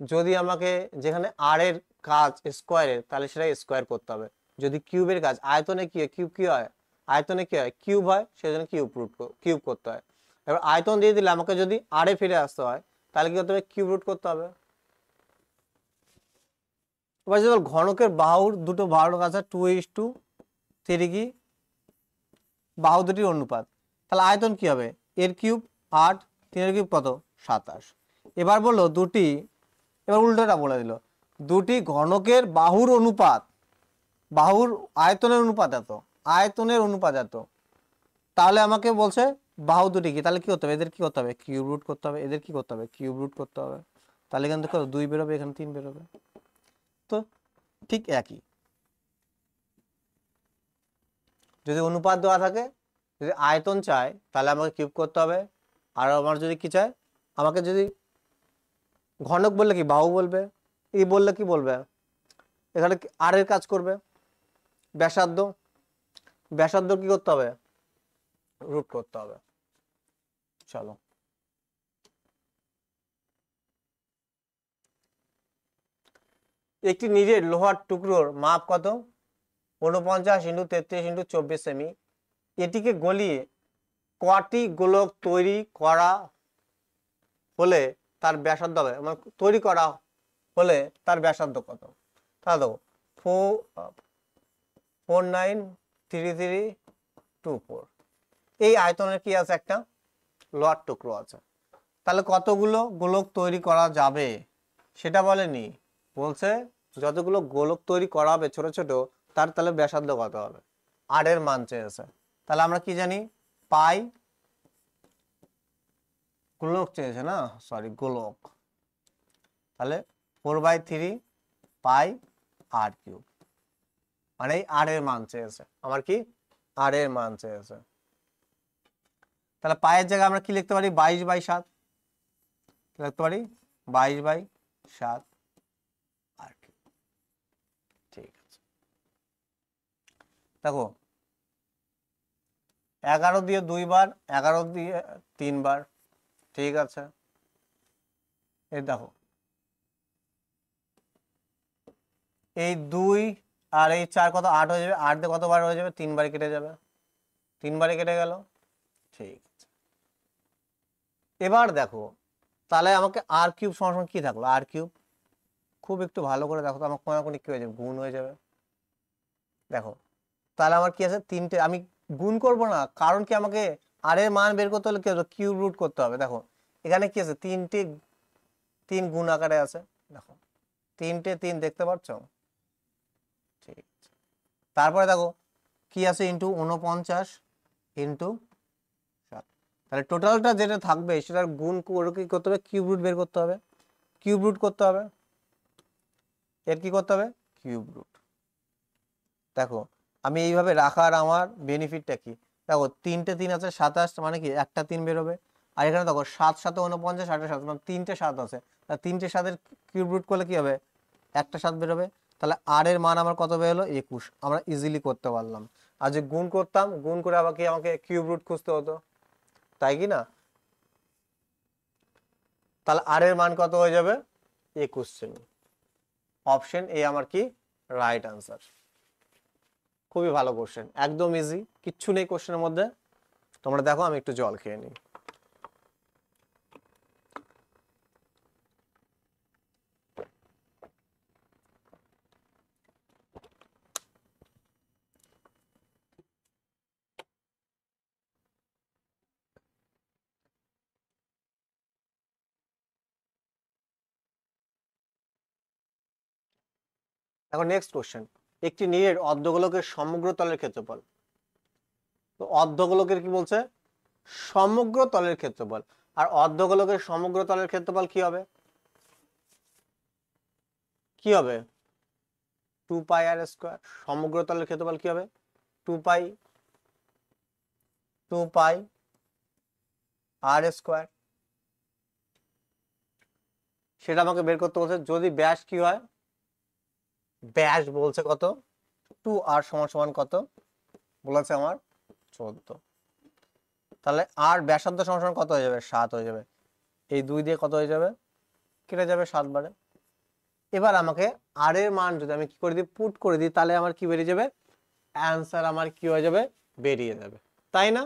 যদি আমাকে যেখানে আর এর কাজ স্কোয়ারের তাহলে সেটা স্কোয়ার করতে হবে, যদি কিউবের কাজ আয়তনে কি হয় কিউব কি হয়, আয়তনে কি হয় কিউব হয়, সেজন্য কিউব রুট কিউব করতে হয়। এবার আয়তন দিয়ে দিলে আমাকে যদি আর এ ফিরে আসতে হয় তাহলে কি করতে হবে কিউব রুট করতে হবে। এবার যদি ঘনকের বাহুর দুটো বাহুর কাছে 2:3 কি বাহু দুটির অনুপাত, তাহলে আয়তন কি হবে এর কিউব 8, 3 এর কিউব কত 27। এবার বললো দুটি, এবার উল্টোটা বলে দিল দুটি ঘনকের বাহুর অনুপাত, বাহুর আয়তনের অনুপাত এত, আয়তনের অনুপাত এত, তাহলে আমাকে বলছে বাহু দুটি কি, তাহলে কি করতে হবে এদের কি করতে হবে কিউব রুট করতে হবে, এদের কি করতে হবে কিউব রুট করতে হবে, তাহলে এখান থেকে 2 বেরোবে, এখানে 3 বেরোবে। তো ঠিক একই, যদি অনুপাত দেওয়া থাকে, যদি আয়তন চায় তাহলে আমাকে কিউব করতে হবে, আর আমার যদি কি চায় আমাকে যদি ঘনক বললে কি বাহু বলবে, ই বললে কি বলবে এখানে আর এর কাজ করবে ব্যাসার্ধ, ব্যাসার্ধ কি করতে হবে রুট করতে হবে। চলো একটি নিরেট লোহার টুকরোর মাপ কত 49 × 33 × 24 সেমি, এটিকে গলিয়ে কটি গোলক তৈরি করা হলে তার ব্যাসার্ধ হবে, মানে তৈরি করা হলে তার ব্যাসার্ধ কত, তাহলে দেখো 493324, এই আয়তনের কি আছে একটা লোহার টুকরো আছে, তাহলে কতগুলো গোলক তৈরি করা যাবে সেটা বলেনি, বলছে যতগুলো গোলক তৈরি করা হবে ছোট ছোট তার তাহলে ব্যাসার্ধ কত হবে, আর এর মান চেয়েছে। তাহলে আমরা কি জানি পাই, গোলক চেয়েছে না সরি গোলক, তাহলে 4/3 পাই আর কিউব, মানে এই আর এর মান চেয়েছে, আমার কি আর এর মান চেয়েছে। তাহলে পায়ের জায়গায় আমরা কি লিখতে পারি 22/7, লিখতে পারি 22/7 আর কিউব। ঠিক আছে, দেখো 11 দিয়ে 2 বার, 11 দিয়ে 3 বার, ঠিক আছে। এই দেখো এই 2 আর এই 4 কত 8 হয়ে যাবে, 8 দিয়ে কতবার হয়ে যাবে 3 বারে কেটে যাবে, 3 বারে কেটে গেল। ঠিক আছে, এবার দেখো তাহলে আমাকে আর কিউব সমান কি থাকলো আর কিউব, খুব একটু ভালো করে দেখো তো আমার কোনাকুনি কি হয়ে যাবে গুণ হয়ে যাবে। দেখো তাহলে আমার কি আছে তিনটে, আমি গুণ করব না, কারণ কি আমাকে আর এর মান বের করতে হলে কি কিউব রুট করতে হবে। দেখো এখানে কি আছে তিনটে, তিন গুণ আকারে আছে, দেখো তিনটে তিন দেখতে পাচ্ছ, ঠিক আছে। তারপরে দেখো কি আছে ইন্টু 49 ইন্টু 7, তাহলে টোটালটা যেটা থাকবে সেটার গুণ করে কি করতে হবে, কিউব রুট বের করতে হবে, কিউব রুট করতে হবে, এর কি করতে হবে কিউব রুট। দেখো আমি এইভাবে রাখার আমার বেনিফিটটা কি, দেখো তিনটে তিন আছে 27, মানে কি একটা তিন বেরোবে, আর এখানে দেখো 7 7 49 8 7, মানে তিনটে 7 আছে, তা তিনটে 7-এর কিউব রুট করলে কি হবে একটা 7 বেরোবে, তাহলে আর এর মান আমার কত বেরোলো 21, আমরা ইজিলি করতে পারলাম। আর যে গুণ করতাম, গুণ করে আবার কি আমাকে কিউব রুট খুঁজতে হতো, তাই কি না, তাহলে আর এর মান কত হয়ে যাবে 21 সেমি। অপশন এ আমার কি রাইট আনসার। খুবই ভালো কোশ্চেন, একদম ইজি, কিচ্ছু নেই কোশ্চেনের মধ্যে। তোমরা দেখো আমি একটু জল খেয়ে নিই। এখন নেক্সট কোশ্চেন, একটি নীড়ের অর্ধগোলকের সমগ্র তলের ক্ষেত্রফল। তো অর্ধগোলকের কি বলছে সমগ্র তলের ক্ষেত্রফল, আর অর্ধগোলকের সমগ্র তলের ক্ষেত্রফল কি হবে, কি হবে 2 পাই আর স্কয়ার। সমগ্র তলের ক্ষেত্রফল কি হবে 2 পাই আর স্কয়ার। সেটা আমাকে বের করতে বলছে, যদি ব্যাস কি হয়, ব্যাস বলছে কত 2 আর সমান সমান কত বলেছে আমার 14, তাহলে আর ব্যাসার্ধ সমান সমান কত হয়ে যাবে 7 হয়ে যাবে, এই 2 দিয়ে কত হয়ে যাবে কেটে যাবে 7 বারে। এবার আমাকে আর এর মান যদি আমি কি করে দিই পুট করে দিই, তাহলে আমার কি বেরিয়ে যাবে অ্যান্সার, আমার কি হয়ে যাবে বেরিয়ে যাবে, তাই না।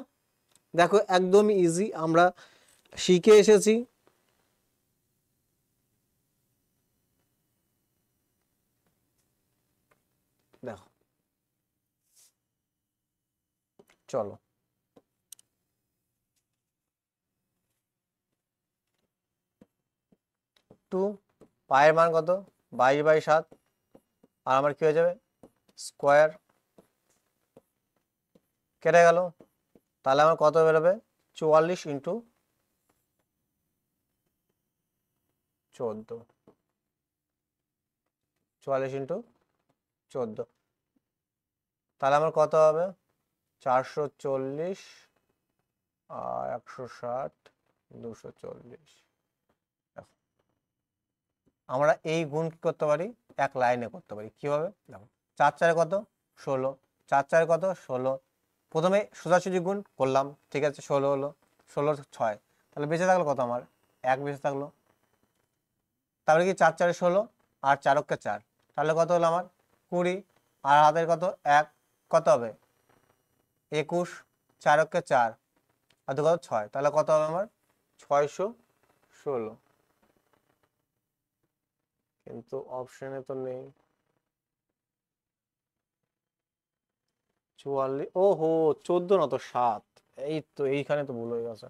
দেখো একদম ইজি, আমরা শিখে এসেছি। দেখো চলো 2 পায়ের মান কত 22/7, আর আমার কি হয়ে যাবে স্কোয়ার কেটে গেল, তাহলে আমার কত বেরোবে 44 ইন্টু 14, 44 ইন্টু 14, তাহলে আমার কত হবে 440 আর 160 240। আমরা এই গুণ কি করতে পারি এক লাইনে করতে পারি, কিভাবে দেখো 4 4 কত 16, 4 4 কত 16, প্রথমে সোজাসুজি গুণ করলাম, ঠিক আছে 16 হলো, 16 6, তাহলে বেঁচে থাকলো কত আমার 1 বেঁচে থাকলো, তারপরে কি 4 4 16 আর 4 কে 4, তাহলে কত হলো আমার 20, আর হাতের কত 1 কত হবে 21, 4 কে 4 আর 2 কত 6, তাহলে কত হবে আমার 616, কিন্তু অপশনে তো নেই 44, ওহো 14 না তো 7, এই তো এইখানে তো ভুল হয়ে গেছে।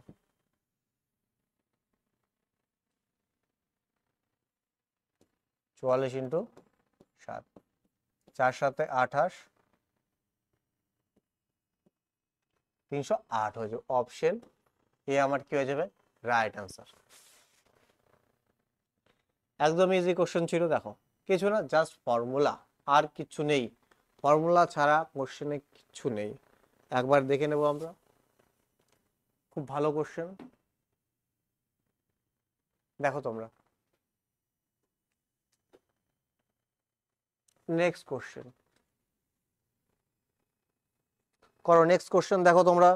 44 ইন্টু 7, 4 7 28, 308 হয়ে যাবে, অপশন এ আমার কি হয়ে যাবে রাইট আনসার। একদম ইজি কোশ্চেন ছিল, দেখো কিছু না, জাস্ট ফর্মুলা, আর কিছু নেই, ফর্মুলা ছাড়া কোশ্চেনে কিছু নেই। একবার দেখে নেব আমরা, খুব ভালো কোশ্চেন। দেখো তোমরা নেক্সট কোশ্চেন করো, নেক্সট কোশ্চেন দেখো তোমরা,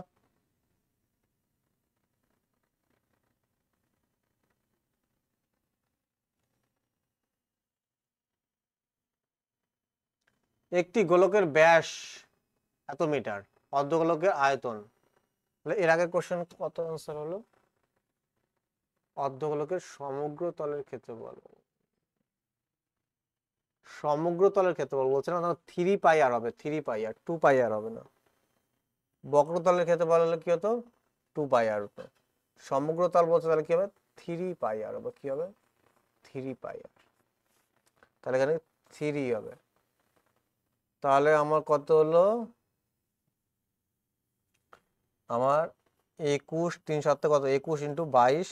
একটি গোলকের ব্যাস এত মিটার, অর্ধগোলকের আয়তন, তাহলে এর আগের কোশ্চেন কত আনসার হলো অর্ধগোলকের সমগ্র তলের ক্ষেত্রফল, সমগ্র তলের ক্ষেত্রফল বলছে না, 3 পাই আর হবে, 3 পাই আর, 2 পাই আর হবে না। বক্রতলের ক্ষেত্রফল হলে কি হতো, 2 পাই আর হতো। সমগ্র তল বলছে তাহলে কি হবে, 3 পাই আর হবে, কি হবে 3 পাই আর, তাহলে এখানে 3 হবে। তাহলে আমার কত হলো, আমার 21 3 7 কত, 21 × 22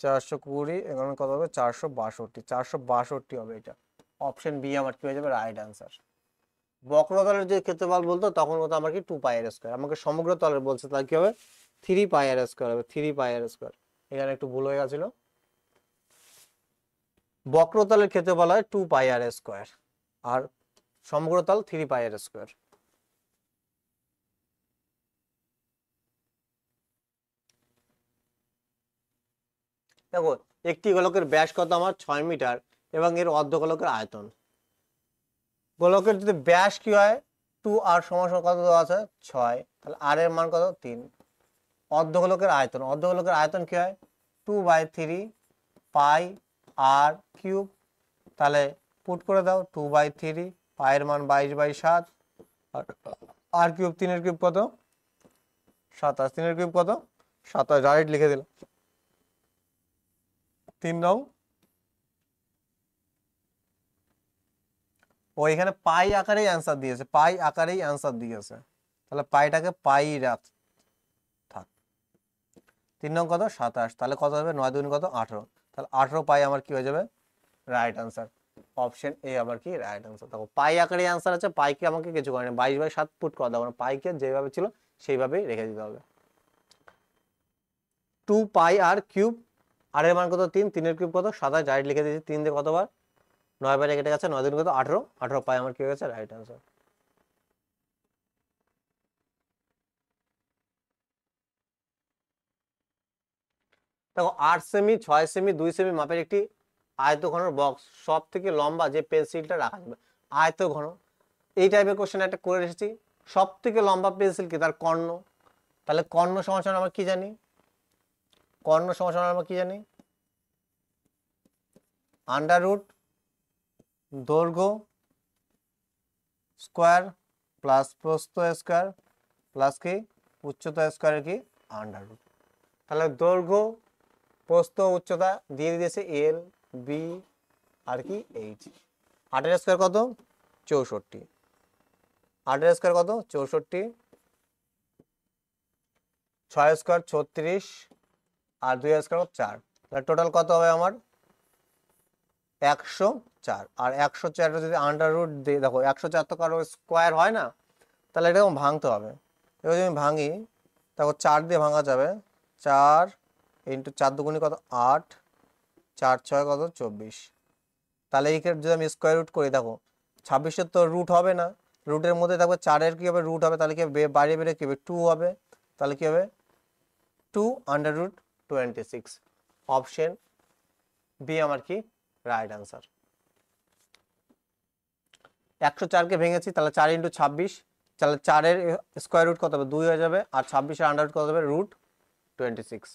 420, এখানে কত হবে 462, 462 হবে। এটা অপশন বি আমার কি হয়ে যাবে, রাইট অ্যান্সার। বক্রতলের যে ক্ষেত্রফল বলতো তখন হতো আমার কি 2 পাই আর স্কয়ার, আমাকে সমগ্র তলের বলছে তাহলে কি হবে 3 পাই আর স্কয়ার হবে, 3 পাই আর স্কয়ার। এখানে একটু ভুল হয়ে গেছিল, বক্রতলের ক্ষেত্রফল হয় 2 পাই আর স্কয়ার আর সমগ্র তল 3 পাই আর স্কয়ার। দেখো একটি গোলকের ব্যাস কত আমার 6 মিটার এবং এর অর্ধগোলকের আয়তন। গোলকের যদি ব্যাস কি হয় 2 আর সমান সমান কত দেওয়া আছে 6, তাহলে আর এর মান কত 3। অর্ধগোলকের আয়তন, অর্ধগোলকের আয়তন কি হয় 2/3 পাই আর কিউব, তাহলে পুট করে দাও 2/3, পায়ের মান 22/7 আর কিউব 3 এর কিউব কত 27, 3 এর কিউব কত 27, ডাইরেক্ট লিখে দিলাম 3 নং। ও এখানে পাই আকারেই অ্যান্সার দিয়েছে, পাই আকারেই অ্যান্সার দিয়েছে, তাহলে পাইটাকে পাই রাখ থাক। 3 নং কত 27, তাহলে কত হবে 9 2 কত 18, তাহলে 18 পাই আমার কি হয়ে যাবে রাইট অ্যান্সার। অপশন এ আবার কি রাইট অ্যান্সার। দেখো পাই আকারে অ্যান্সার আছে, পাইকে আমাকে কিছু করে না, 22/7 পুট করে দেবো না, পাইকে যেভাবে ছিল সেইভাবেই রেখে দিতে হবে। 2 পাই আর কিউব, আর এর মান কত 3, 3 এর কিউব কত 27, ডাইরেক্ট লিখে দিয়েছি 3 দিয়ে কতবার 9 বাইরে কেটে গেছে, 9 2 কত 18, 18 পাই আমার কি হয়ে গেছে রাইট অ্যান্সার। দেখো 8 সেমি 6 সেমি 2 সেমি মাপের একটি আয়তঘন বক্স, সব থেকে লম্বা যে পেন্সিলটা রাখা যাবে। আয়তঘন এই টাইপের কোশ্চেন একটা করে এসেছি, সব থেকে লম্বা পেন্সিল কি তার কর্ণ, তাহলে কর্ণ সমান আমরা কি জানি, কর্ণ সমান আমরা কি জানি আন্ডার রুট দৈর্ঘ্য স্কোয়ার প্লাস প্রস্থ স্কোয়ার প্লাস কি উচ্চতা স্কোয়ার কি আন্ডার রুট। তাহলে দৈর্ঘ্য প্রস্থ উচ্চতা দিয়ে দিয়েছে এল বি আর কি এইচ। 8 এর স্কোয়ার কত 64, 8 এর স্কোয়ার কত 64, 6 স্কোয়ার 36 আর 2 স্কোয়ার 4, তাহলে টোটাল কত হবে আমার 104। আর 104 যদি আন্ডার রুট দিয়ে, দেখো 104 তো কারো স্কোয়ার হয় না, তাহলে এটা ভাঙতে হবে। এবার যদি আমি ভাঙি দেখো 4 দিয়ে ভাঙা যাবে, 4 × 4 2 কত 8, 4 6 কত 24, তাহলে এই ক্ষেত্রে যদি আমি স্কোয়ার রুট করি দেখো 26-এর তো রুট হবে না, রুটের মধ্যে থাকবে 4-এর কি হবে রুট হবে, তাহলে কি বাইরে বেড়ে কি হবে 2 হবে, তাহলে কি হবে 2 √ 26। অপশন বি আমার কি রাইট অ্যান্সার। 104-কে ভেঙেছি, তাহলে 4 × 26, তাহলে 4-এর স্কোয়ার রুট কত হবে 2 হয়ে যাবে, আর 26-এর আন্ডার রুট কত হবে √26।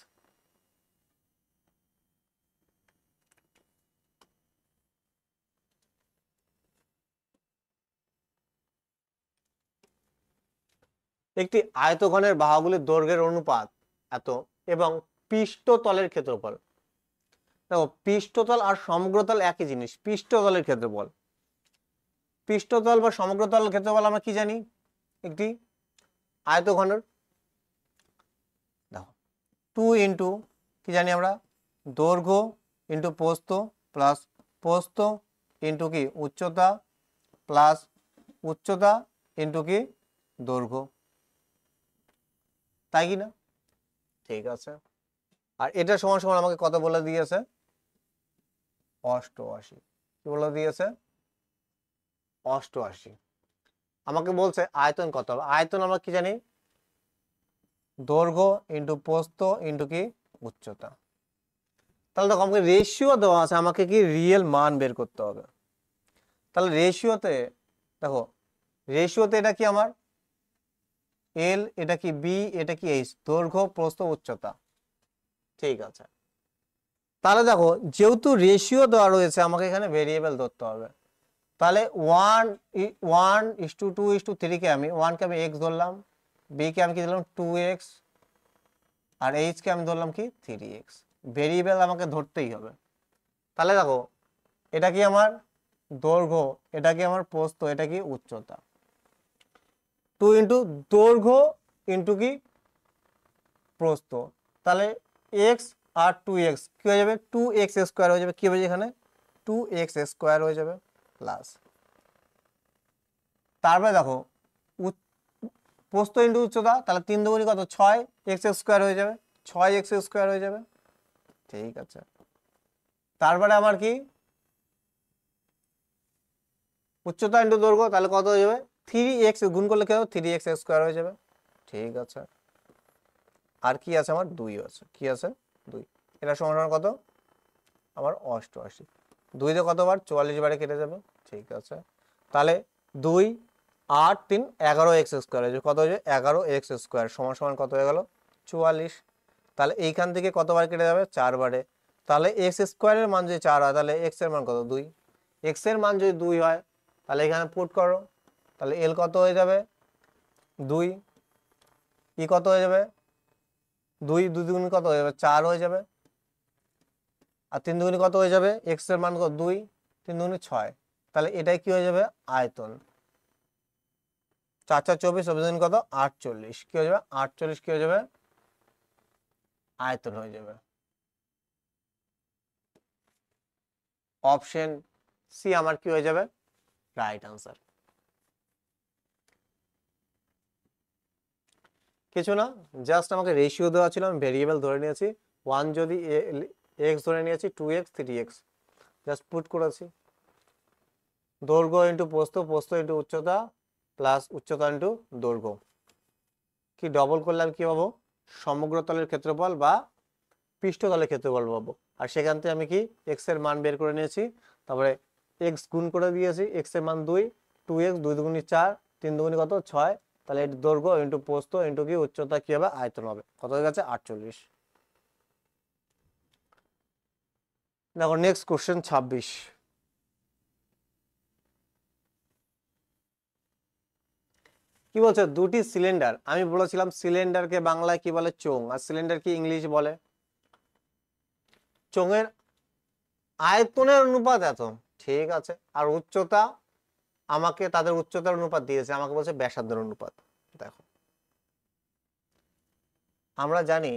একটি আয়তঘনের বাহুগুলির দৈর্ঘ্যের অনুপাত এত এবং পৃষ্ঠতলের ক্ষেত্রফল। দেখো পৃষ্ঠতল আর সমগ্রতল একই জিনিস, পৃষ্ঠতলের ক্ষেত্রফল, পৃষ্ঠতল বা সমগ্রতলের ক্ষেত্রফল আমরা কি জানি, একটি আয়তঘনের দেখো 2 × কি জানি আমরা দৈর্ঘ্য ইন্টু প্রস্থ প্লাস প্রস্থ ইন্টু কি উচ্চতা প্লাস উচ্চতা ইন্টু কি দৈর্ঘ্য, তাই কি না, ঠিক আছে। আর এটা সমান সমান আমাকে কত বলে দিয়েছে 88, কি বলে দিয়েছে 88। আমাকে বলছে আয়তন কত হবে, আয়তন আমরা কি জানি দৈর্ঘ্য ইন্টু প্রস্থ ইন্টু কি উচ্চতা। তাহলে দেখো আমাকে রেশিও দেওয়া আছে, আমাকে কি রিয়েল মান বের করতে হবে। তাহলে রেশিওতে দেখো, রেশিওতে এটা কি আমার এল, এটা কি বি, এটা কি এইচ, দৈর্ঘ্য প্রস্থ উচ্চতা, ঠিক আছে। তাহলে দেখো যেহেতু রেশিও দেওয়া রয়েছে আমাকে এখানে ভেরিয়েবল ধরতে হবে, তাহলে 1:2:3 কে আমি 1 কে আমি x ধরলাম, b কে আমি কি দিলাম 2x, আর h কে আমি ধরলাম কি 3x। ভেরিয়েবল আমাকে ধরতেই হবে। তাহলে দেখো এটা কি আমার দৈর্ঘ্য, এটা কি আমার প্রস্থ, এটা কি উচ্চতা। 2 ইন্টু দৈর্ঘ্য ইন্টু কি প্রস্থ, তাহলে x আর 2x কি হয়ে যাবে 2x স্কোয়ার হয়ে যাবে, কি হবে এখানে 2x স্কোয়ার হয়ে যাবে প্লাস। তারপরে দেখো প্রস্থ ইন্টু উচ্চতা, তাহলে 3 দুগুণী কত 6x স্কোয়ার হয়ে যাবে, 6x স্কোয়ার হয়ে যাবে। ঠিক আছে, তারপরে আমার কি উচ্চতা ইন্টু দৈর্ঘ্য, তাহলে কত হয়ে যাবে 3x গুণ করলে কি হবে 3x স্কোয়ার হয়ে যাবে। ঠিক আছে, আর কি আছে আমার 2 আছে, কি আছে 2, এটা সমান সমান কত আমার 88। 2 দিয়ে কতবার 44 বারে কেটে যাবে। ঠিক আছে, তাহলে 2 8 3 11x স্কোয়ার হয়ে যাবে, কত হয়ে যাবে 11x স্কোয়ার সমান সমান কত হয়ে গেল 44। তাহলে এইখান থেকে কতবার কেটে যাবে 4 বারে, তাহলে x স্কোয়ারের মান যদি 4 হয় তাহলে x এর মান কত 2, x এর মান যদি 2 হয় তাহলে এখানে পুট করো, তাহলে l কত হয়ে যাবে 2, ই কত হয়ে যাবে 2, 2 দুগুণ কত হয়ে যাবে 4 হয়ে যাবে, আর 3 দুগুণ কত হয়ে যাবে x এর মান কত 2, 3 দুগুণ 6, তাহলে এটাই কি হয়ে যাবে আয়তন। 4 4 24, 24 কত 48, কি হয়ে যাবে 48, কি হয়ে যাবে আয়তন হয়ে যাবে। অপশন সি আমার কি হয়ে যাবে রাইট আনসার। কিছু না, জাস্ট আমাকে রেশিও দেওয়া ছিল, আমি ভেরিয়েবল ধরে নিয়েছি, 1 যদি x ধরে নিয়েছি 2x 3x, জাস্ট পুট করেছি। দৈর্ঘ্য ইন্টু প্রস্থ, প্রস্থ ইন্টু উচ্চতা প্লাস উচ্চতা ইন্টু দৈর্ঘ্য, কি ডবল করলে আমি কি পাবো সমগ্র তলের ক্ষেত্রফল বা পৃষ্ঠতলের ক্ষেত্রফল পাবো। আর সেখান থেকে আমি কি x এর মান বের করে নিয়েছি, তারপরে x গুণ করে দিয়েছি, x এর মান 2, 2x 2 দুগুণী 4, 3 দুগুণী কত 6, তাহলে এর দৈর্ঘ্য ইন্টু প্রস্থ ইন্টু কি উচ্চতা কি হবে আয়তন হবে, কত হয়ে গেছে 48। দেখো নেক্সট কোশ্চেন 26। কি বলছে দুটি সিলিন্ডার, আমি বলেছিলাম সিলিন্ডারকে বাংলায় কি বলে চোঙ, আর সিলিন্ডার কি ইংলিশ বলে। চোঙের আয়তনের অনুপাত এত, ঠিক আছে, আর উচ্চতা আমাকে তাদের উচ্চতার অনুপাত দিয়েছে, আমাকে বলছে ব্যাসার্ধের অনুপাত। দেখো আমরা জানি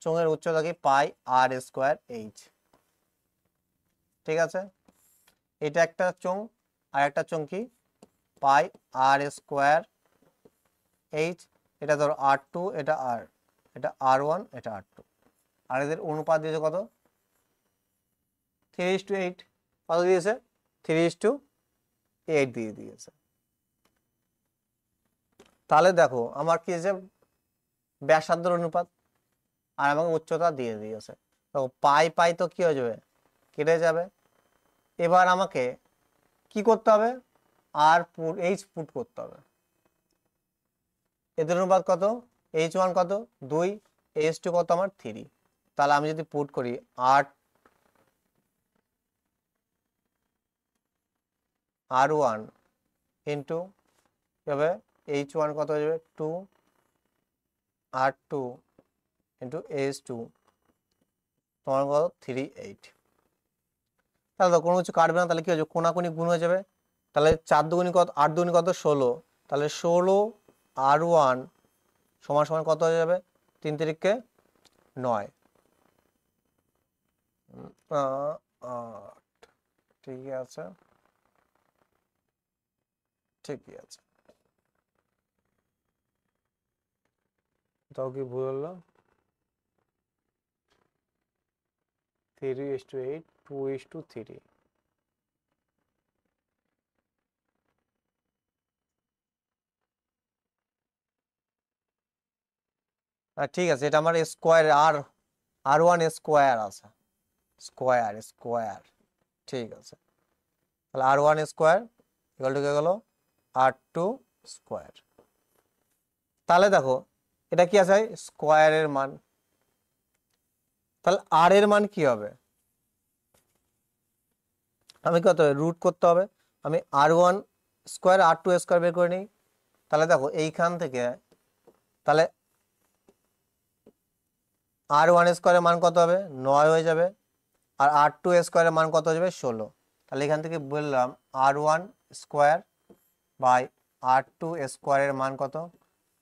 চোঙের উচ্চতা কি পাই আর স্কোয়ার এইচ, ঠিক আছে, এটা একটা চোঙ, আর একটা চোঙ কি পাই আর স্কোয়ার এইচ, এটা ধরো R2, এটা আর, এটা R1, এটা R2, আর এদের অনুপাত দিয়েছে কত 3:8, কত দিয়েছে 3:8 দিয়ে দিয়েছে। তাহলে দেখো আমার কি আছে ব্যাসার্ধের অনুপাত, আর আমাকে উচ্চতা দিয়ে দিয়েছে, দেখো পাই পাই তো কি হয়ে যাবে কেটে যাবে। এবার আমাকে কি করতে হবে আর পুট এইচ পুট করতে হবে, এদের অনুপাত কত h1 কত 2, h2 কত আমার 3, তাহলে আমি যদি পুট করি R1 ইন্টু হবে h1 কত হয়ে যাবে 2, R2 ইন্টু h2 তোমার কত 3:8। তাহলে তো কোনো কিছু কাটবে না, তাহলে কি হয়ে যাবে কোনাকুনি গুণ হয়ে যাবে, তাহলে 4 দুগুণী কত 8 দুগুণী কত 16, তাহলে 16 R1 সমান সমান কত হয়ে যাবে 3 3 9, 8, ঠিক আছে ঠিকই আছে। তাও কি ভুল হলো 3:8 2:3, ঠিক আছে, এটা আমার স্কোয়ার R1 স্কোয়ার আছে, স্কোয়ার স্কোয়ার, ঠিক আছে, তাহলে R1 স্কোয়ার ইকুয়াল টু কি গেল R2 স্কোয়ার। তাহলে দেখো এটা কি আছে স্কোয়ারের মান, তাহলে আর এর মান কি হবে আমি কত রুট করতে হবে, আমি R1 স্কোয়ার R2 স্কোয়ার বের করে নিই, তাহলে দেখো এইখান থেকে তাহলে R1 স্কোয়ারের মান কত হবে 9 হয়ে যাবে, আর R2 স্কোয়ারের মান কত হয়ে যাবে 16। তাহলে এখান থেকে বললাম R1 স্কোয়ার বাই R2 স্কোয়ারের মান কত,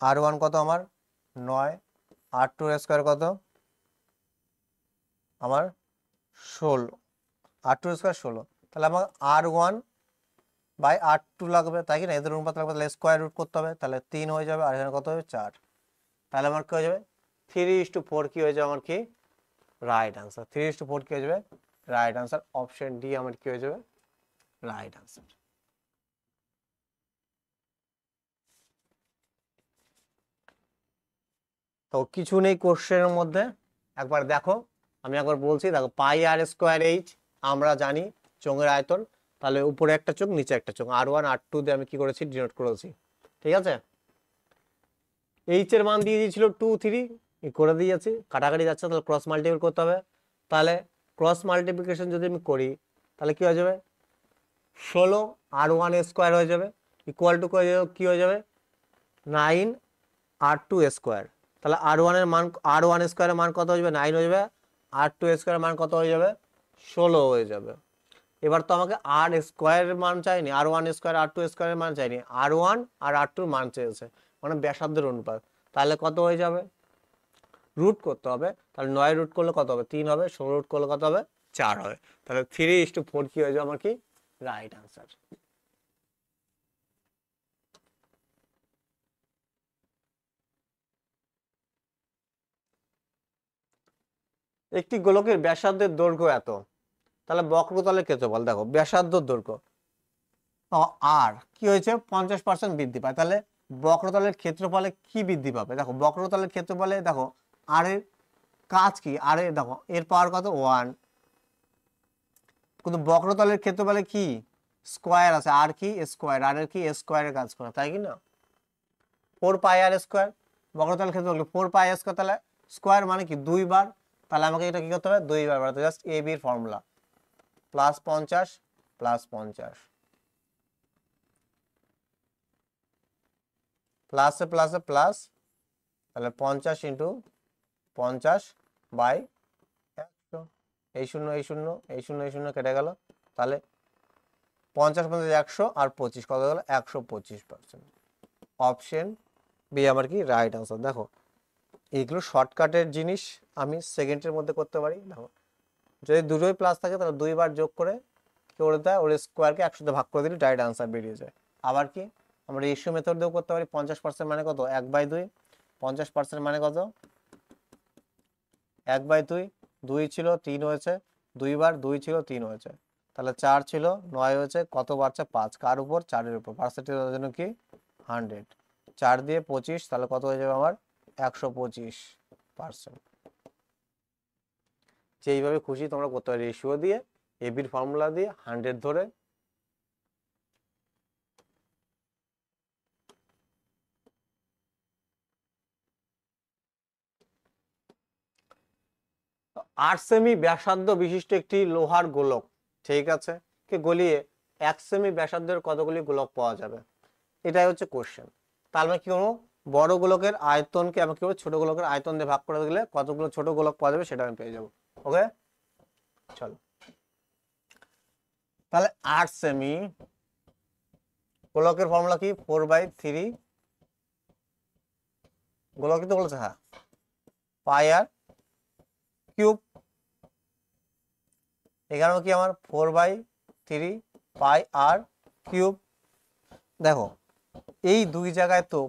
R1 কত আমার 9, R2 স্কোয়ার কত আমার 16, R2 স্কোয়ার 16। তাহলে আমার R1 বাই R2 লাগবে, তাই কি না, এদের অনুপাত লাগবে, তাহলে স্কোয়ার রুট করতে হবে, তাহলে 3 হয়ে যাবে, আর এখানে কত হবে 4। তাহলে আমার কি হয়ে যাবে 3:4 কি হয়ে যাবে আমার কি রাইট আনসার। 3:4 কি হয়ে যাবে রাইট আনসার। অপশন ডি আমার কি হয়ে যাবে রাইট আনসার। তো কিছু নেই কোশ্চেনের মধ্যে, একবার দেখো, আমি একবার বলছি, দেখো পাই আর স্কোয়ার এইচ আমরা জানি চোঙের আয়তন, তাহলে উপরে একটা চোখ নিচে একটা চোখ, R1 R2 দিয়ে আমি কি করেছি ডিনোট করেছি, ঠিক আছে। এইচ এর মান দিয়ে দিয়েছিল 2 3 করে দিয়েছি, কাটাকাটি যাচ্ছে, তাহলে ক্রস মাল্টিপ্লাই করতে হবে। তাহলে ক্রস মাল্টিপ্লিকেশন যদি আমি করি তাহলে কি হয়ে যাবে 16 R1 স্কোয়ার হয়ে যাবে ইকুয়াল টু কি হয়ে যাবে 9 R2 স্কোয়ার। তাহলে R1 এর মান R1 স্কোয়ারের মান কত হয়ে যাবে 9 হয়ে যাবে, R2 স্কোয়ারের মান কত হয়ে যাবে 16 হয়ে যাবে। এবার তো আমাকে আর স্কোয়ারের মান চাইনি, R1 স্কোয়ার R2 স্কোয়ারের মান চাইনি, R1 আর R2 মান চেয়েছে, মানে ব্যাসার্ধের অনুপাত। তাহলে কত হয়ে যাবে রুট করতে হবে, তাহলে 9 রুট করলে কত হবে 3 হবে, 16 রুট করলে কত হবে 4 হবে। তাহলে 3:4 কি হয়ে যাবে আমার কি রাইট আনসার। একটি গোলকের ব্যাসার্ধের দৈর্ঘ্য এত, তাহলে বক্রতলের ক্ষেত্রফল দেখো ব্যাসার্ধ দৈর্ঘ্য আর কি হয়েছে 50% বৃদ্ধি পায়, তাহলে বক্রতলের ক্ষেত্রফলে কি বৃদ্ধি পাবে, দেখো বক্রতলের ক্ষেত্রফলে দেখো আর এর কাজ কি, আর এর দেখো এর পাওয়ার কত 1, কিন্তু বক্রতলের ক্ষেত্রফলে কি স্কোয়ার আছে, আর কি স্কোয়ার, আর এর কি স্কোয়ারের কাজ করে, তাই কি না 4 পাই আর স্কোয়ার, বক্রতলের ক্ষেত্রফল 4 পাই স্কোয়ার, তাহলে স্কোয়ার মানে কি 2 বার, তাহলে আমাকে এটা কি করতে হবে 2 বার বাড়াতে, জাস্ট এ বির ফর্মুলা +50 +50 প্লাসে প্লাসে প্লাস, তাহলে 50 ইন্টু 50 বাই 100, এই শূন্য এই শূন্য এই শূন্য এই শূন্য কেটে গেল, তাহলে 50 50 100 আর 25 কত গেল 125%। অপশন বি আমার কি রাইট আনসার। দেখো এইগুলো শর্টকাটের জিনিস, আমি সেকেন্ডের মধ্যে করতে পারি। দেখো যদি দুটোই প্লাস থাকে তাহলে 2 বার যোগ করে কি করে দেয়, ওর স্কোয়ারকে 100 ভাগ করে দিলে ডাইরেক্ট আনসার বেরিয়ে যায়। আবার কি আমরা রেশিও মেথড দিয়েও করতে পারি, 50% মানে কত 1/2, 50% মানে কত 1/2, 2 ছিল 3 হয়েছে, 2 বার 2 ছিল 3 হয়েছে, তাহলে 4 ছিল 9 হয়েছে, কত বাড়ছে 5, কার উপর 4 এর উপর, পার্সেন্টেজের জন্য কি 100, 4 দিয়ে 25, তাহলে কত হয়ে যাবে আমার 125%। যেইভাবে খুশি তোমরা করতে পারো, রেশিও দিয়ে এবির ফর্মুলা দিয়ে 100 ধরে। তো 8 সেমি ব্যাসার্ধ বিশিষ্ট একটি লোহার গোলক, ঠিক আছে, কে গলিয়ে 1 সেমি ব্যাসার্ধের কতগুলি গোলক পাওয়া যাবে, এটাই হচ্ছে কোশ্চেন। তাহলে আমি কি করবো বড় গোলকের আয়তনকে আমি কি করবো ছোট গোলকের আয়তন দিয়ে ভাগ করে দিলে কতগুলো ছোট গোলক পাওয়া যাবে সেটা আমি পেয়ে যাবো। ওকে চলো, তাহলে 8 সেমি গোলকের ফর্মুলা কি 4/3, গোলক তো বলেছে হ্যাঁ পাই আর কিউব, এখানে কি আমার 4/3 পাই আর কিউব। দেখো এই দুই জায়গায় তো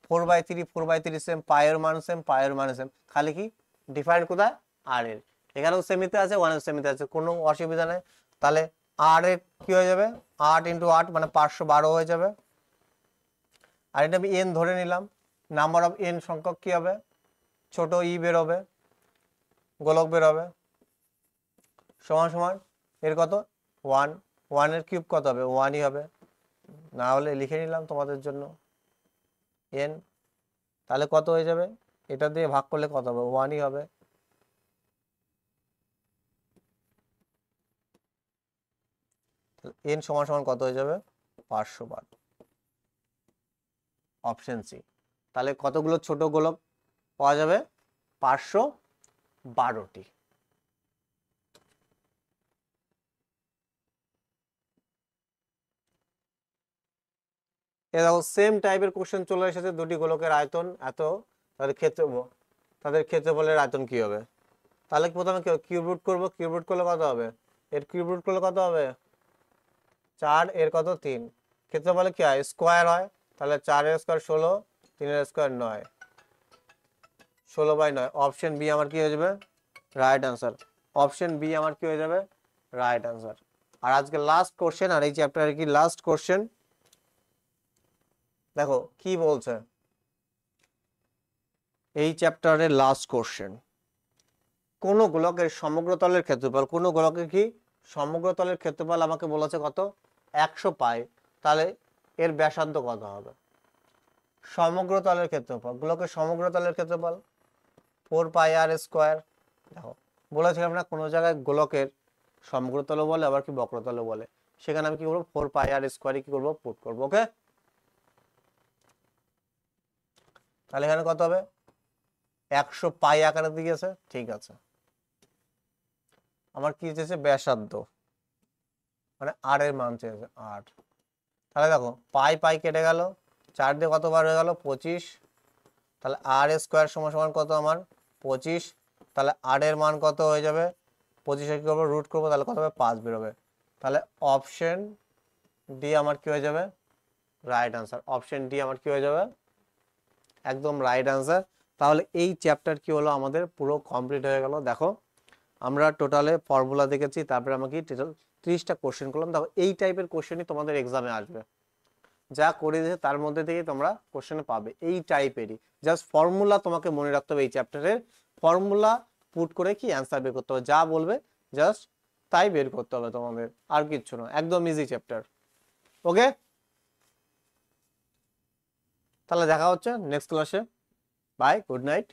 4/3 সেম, পায়ের মান সেম, পায়ের মান সেম, খালি কি ডিফারেন্ট কোথায় আর এর, এখানেও সেমিতে আছে ওয়ানের সেমিতে আছে, কোনো অসুবিধা নেই। তাহলে আর এর কি হয়ে যাবে 8 × 8 মানে 512 হয়ে যাবে, আর এটা আমি এন ধরে নিলাম, নাম্বার অফ এন সংখ্যক কি হবে ছোট ই বেরোবে, গোলক বেরোবে, সমান সমান এর কত 1, 1 এর কিউব কত হবে 1ই হবে, না হলে লিখে নিলাম তোমাদের জন্য এন, তাহলে কত হয়ে যাবে এটা দিয়ে ভাগ করলে কত হবে 1ই হবে। n সমান সমান কত হয়ে যাবে 512 অপশন সি। তাহলে কতগুলো ছোট গোলক পাওয়া যাবে 512টি। দেখো সেম টাইপের কোশ্চেন চলে এসেছে, দুটি গোলকের আয়তন এত, তাদের ক্ষেত্রফলের আয়তন কি হবে? তাহলে প্রথমে কিউব রুট করবো, কিউব রুট করলে কত হবে? এর কিউব রুট করলে কত হবে 4, এর কত 3, ক্ষেত্রফলে কি হয় স্কোয়ার হয়, তাহলে 4 এর স্কোয়ার 16, 3 এর স্কোয়ার 9, 16/9 অপশন বি আমার কি হয়ে যাবে রাইট আনসার। অপশন বি আমার কি হয়ে যাবে রাইট আনসার। আর আজকে লাস্ট কোশ্চেন, আর এই চ্যাপ্টারের কি লাস্ট কোশ্চেন, দেখো কি বলছে এই চ্যাপ্টারের লাস্ট কোশ্চেন। কোন গোলকের সমগ্র তলের ক্ষেত্রফল, কোন গোলকের কি সমগ্র তলের ক্ষেত্রফল আমাকে বলেছে কত 100 পাই, তাহলে এর ব্যাসার্ধ কত হবে? সমগ্র তলের ক্ষেত্রফল, গোলকের সমগ্র তলের ক্ষেত্রফল 4πr²। দেখো বলেছিলাম না কোনো জায়গায় গোলকের সমগ্র তল বলে আবার কি বক্রতল বলে, সেখানে আমি কি করবো 4πr² কি করবো পুট করবো। ওকে, তাহলে এখানে কত হবে 100 পাই আকারে দিয়েছে, ঠিক আছে। আমার কি চেয়েছে ব্যাসার্ধ, মানে আর এর মান চেয়েছে 8। তাহলে দেখো পাই পাই কেটে গেল, 4 দিয়ে কতবার হয়ে গেল 25, তাহলে r² সমান সমান কত আমার 25, তাহলে r এর মান কত হয়ে যাবে 25 কি করবো রুট করবো, তাহলে কত হবে 5 বেরোবে। তাহলে অপশন ডি আমার কি হয়ে যাবে রাইট আনসার। অপশন ডি আমার কি হয়ে যাবে একদম রাইট আনসার। তাহলে এই চ্যাপ্টার কি হলো আমাদের পুরো কমপ্লিট হয়ে গেল। দেখো আমরা টোটালে ফর্মুলা দেখেছি, তারপরে আমাকে টোটাল 30টা কোশ্চেন করলাম। দেখো এই টাইপের কোশ্চেনই তোমাদের এক্সামে আসবে, যা করে দিয়েছে তার মধ্যে থেকে তোমরা কোশ্চেন পাবে এই টাইপেরই। জাস্ট ফর্মুলা তোমাকে মনে রাখতে হবে, এই চ্যাপ্টারের ফর্মুলা পুট করে কি অ্যান্সার বের করতে হবে, যা বলবে জাস্ট তাই বের করতে হবে তোমাদের, আর কিচ্ছু না, একদম ইজি চ্যাপ্টার। ওকে, তাহলে দেখা হচ্ছে নেক্সট ক্লাসে। Bye, good night.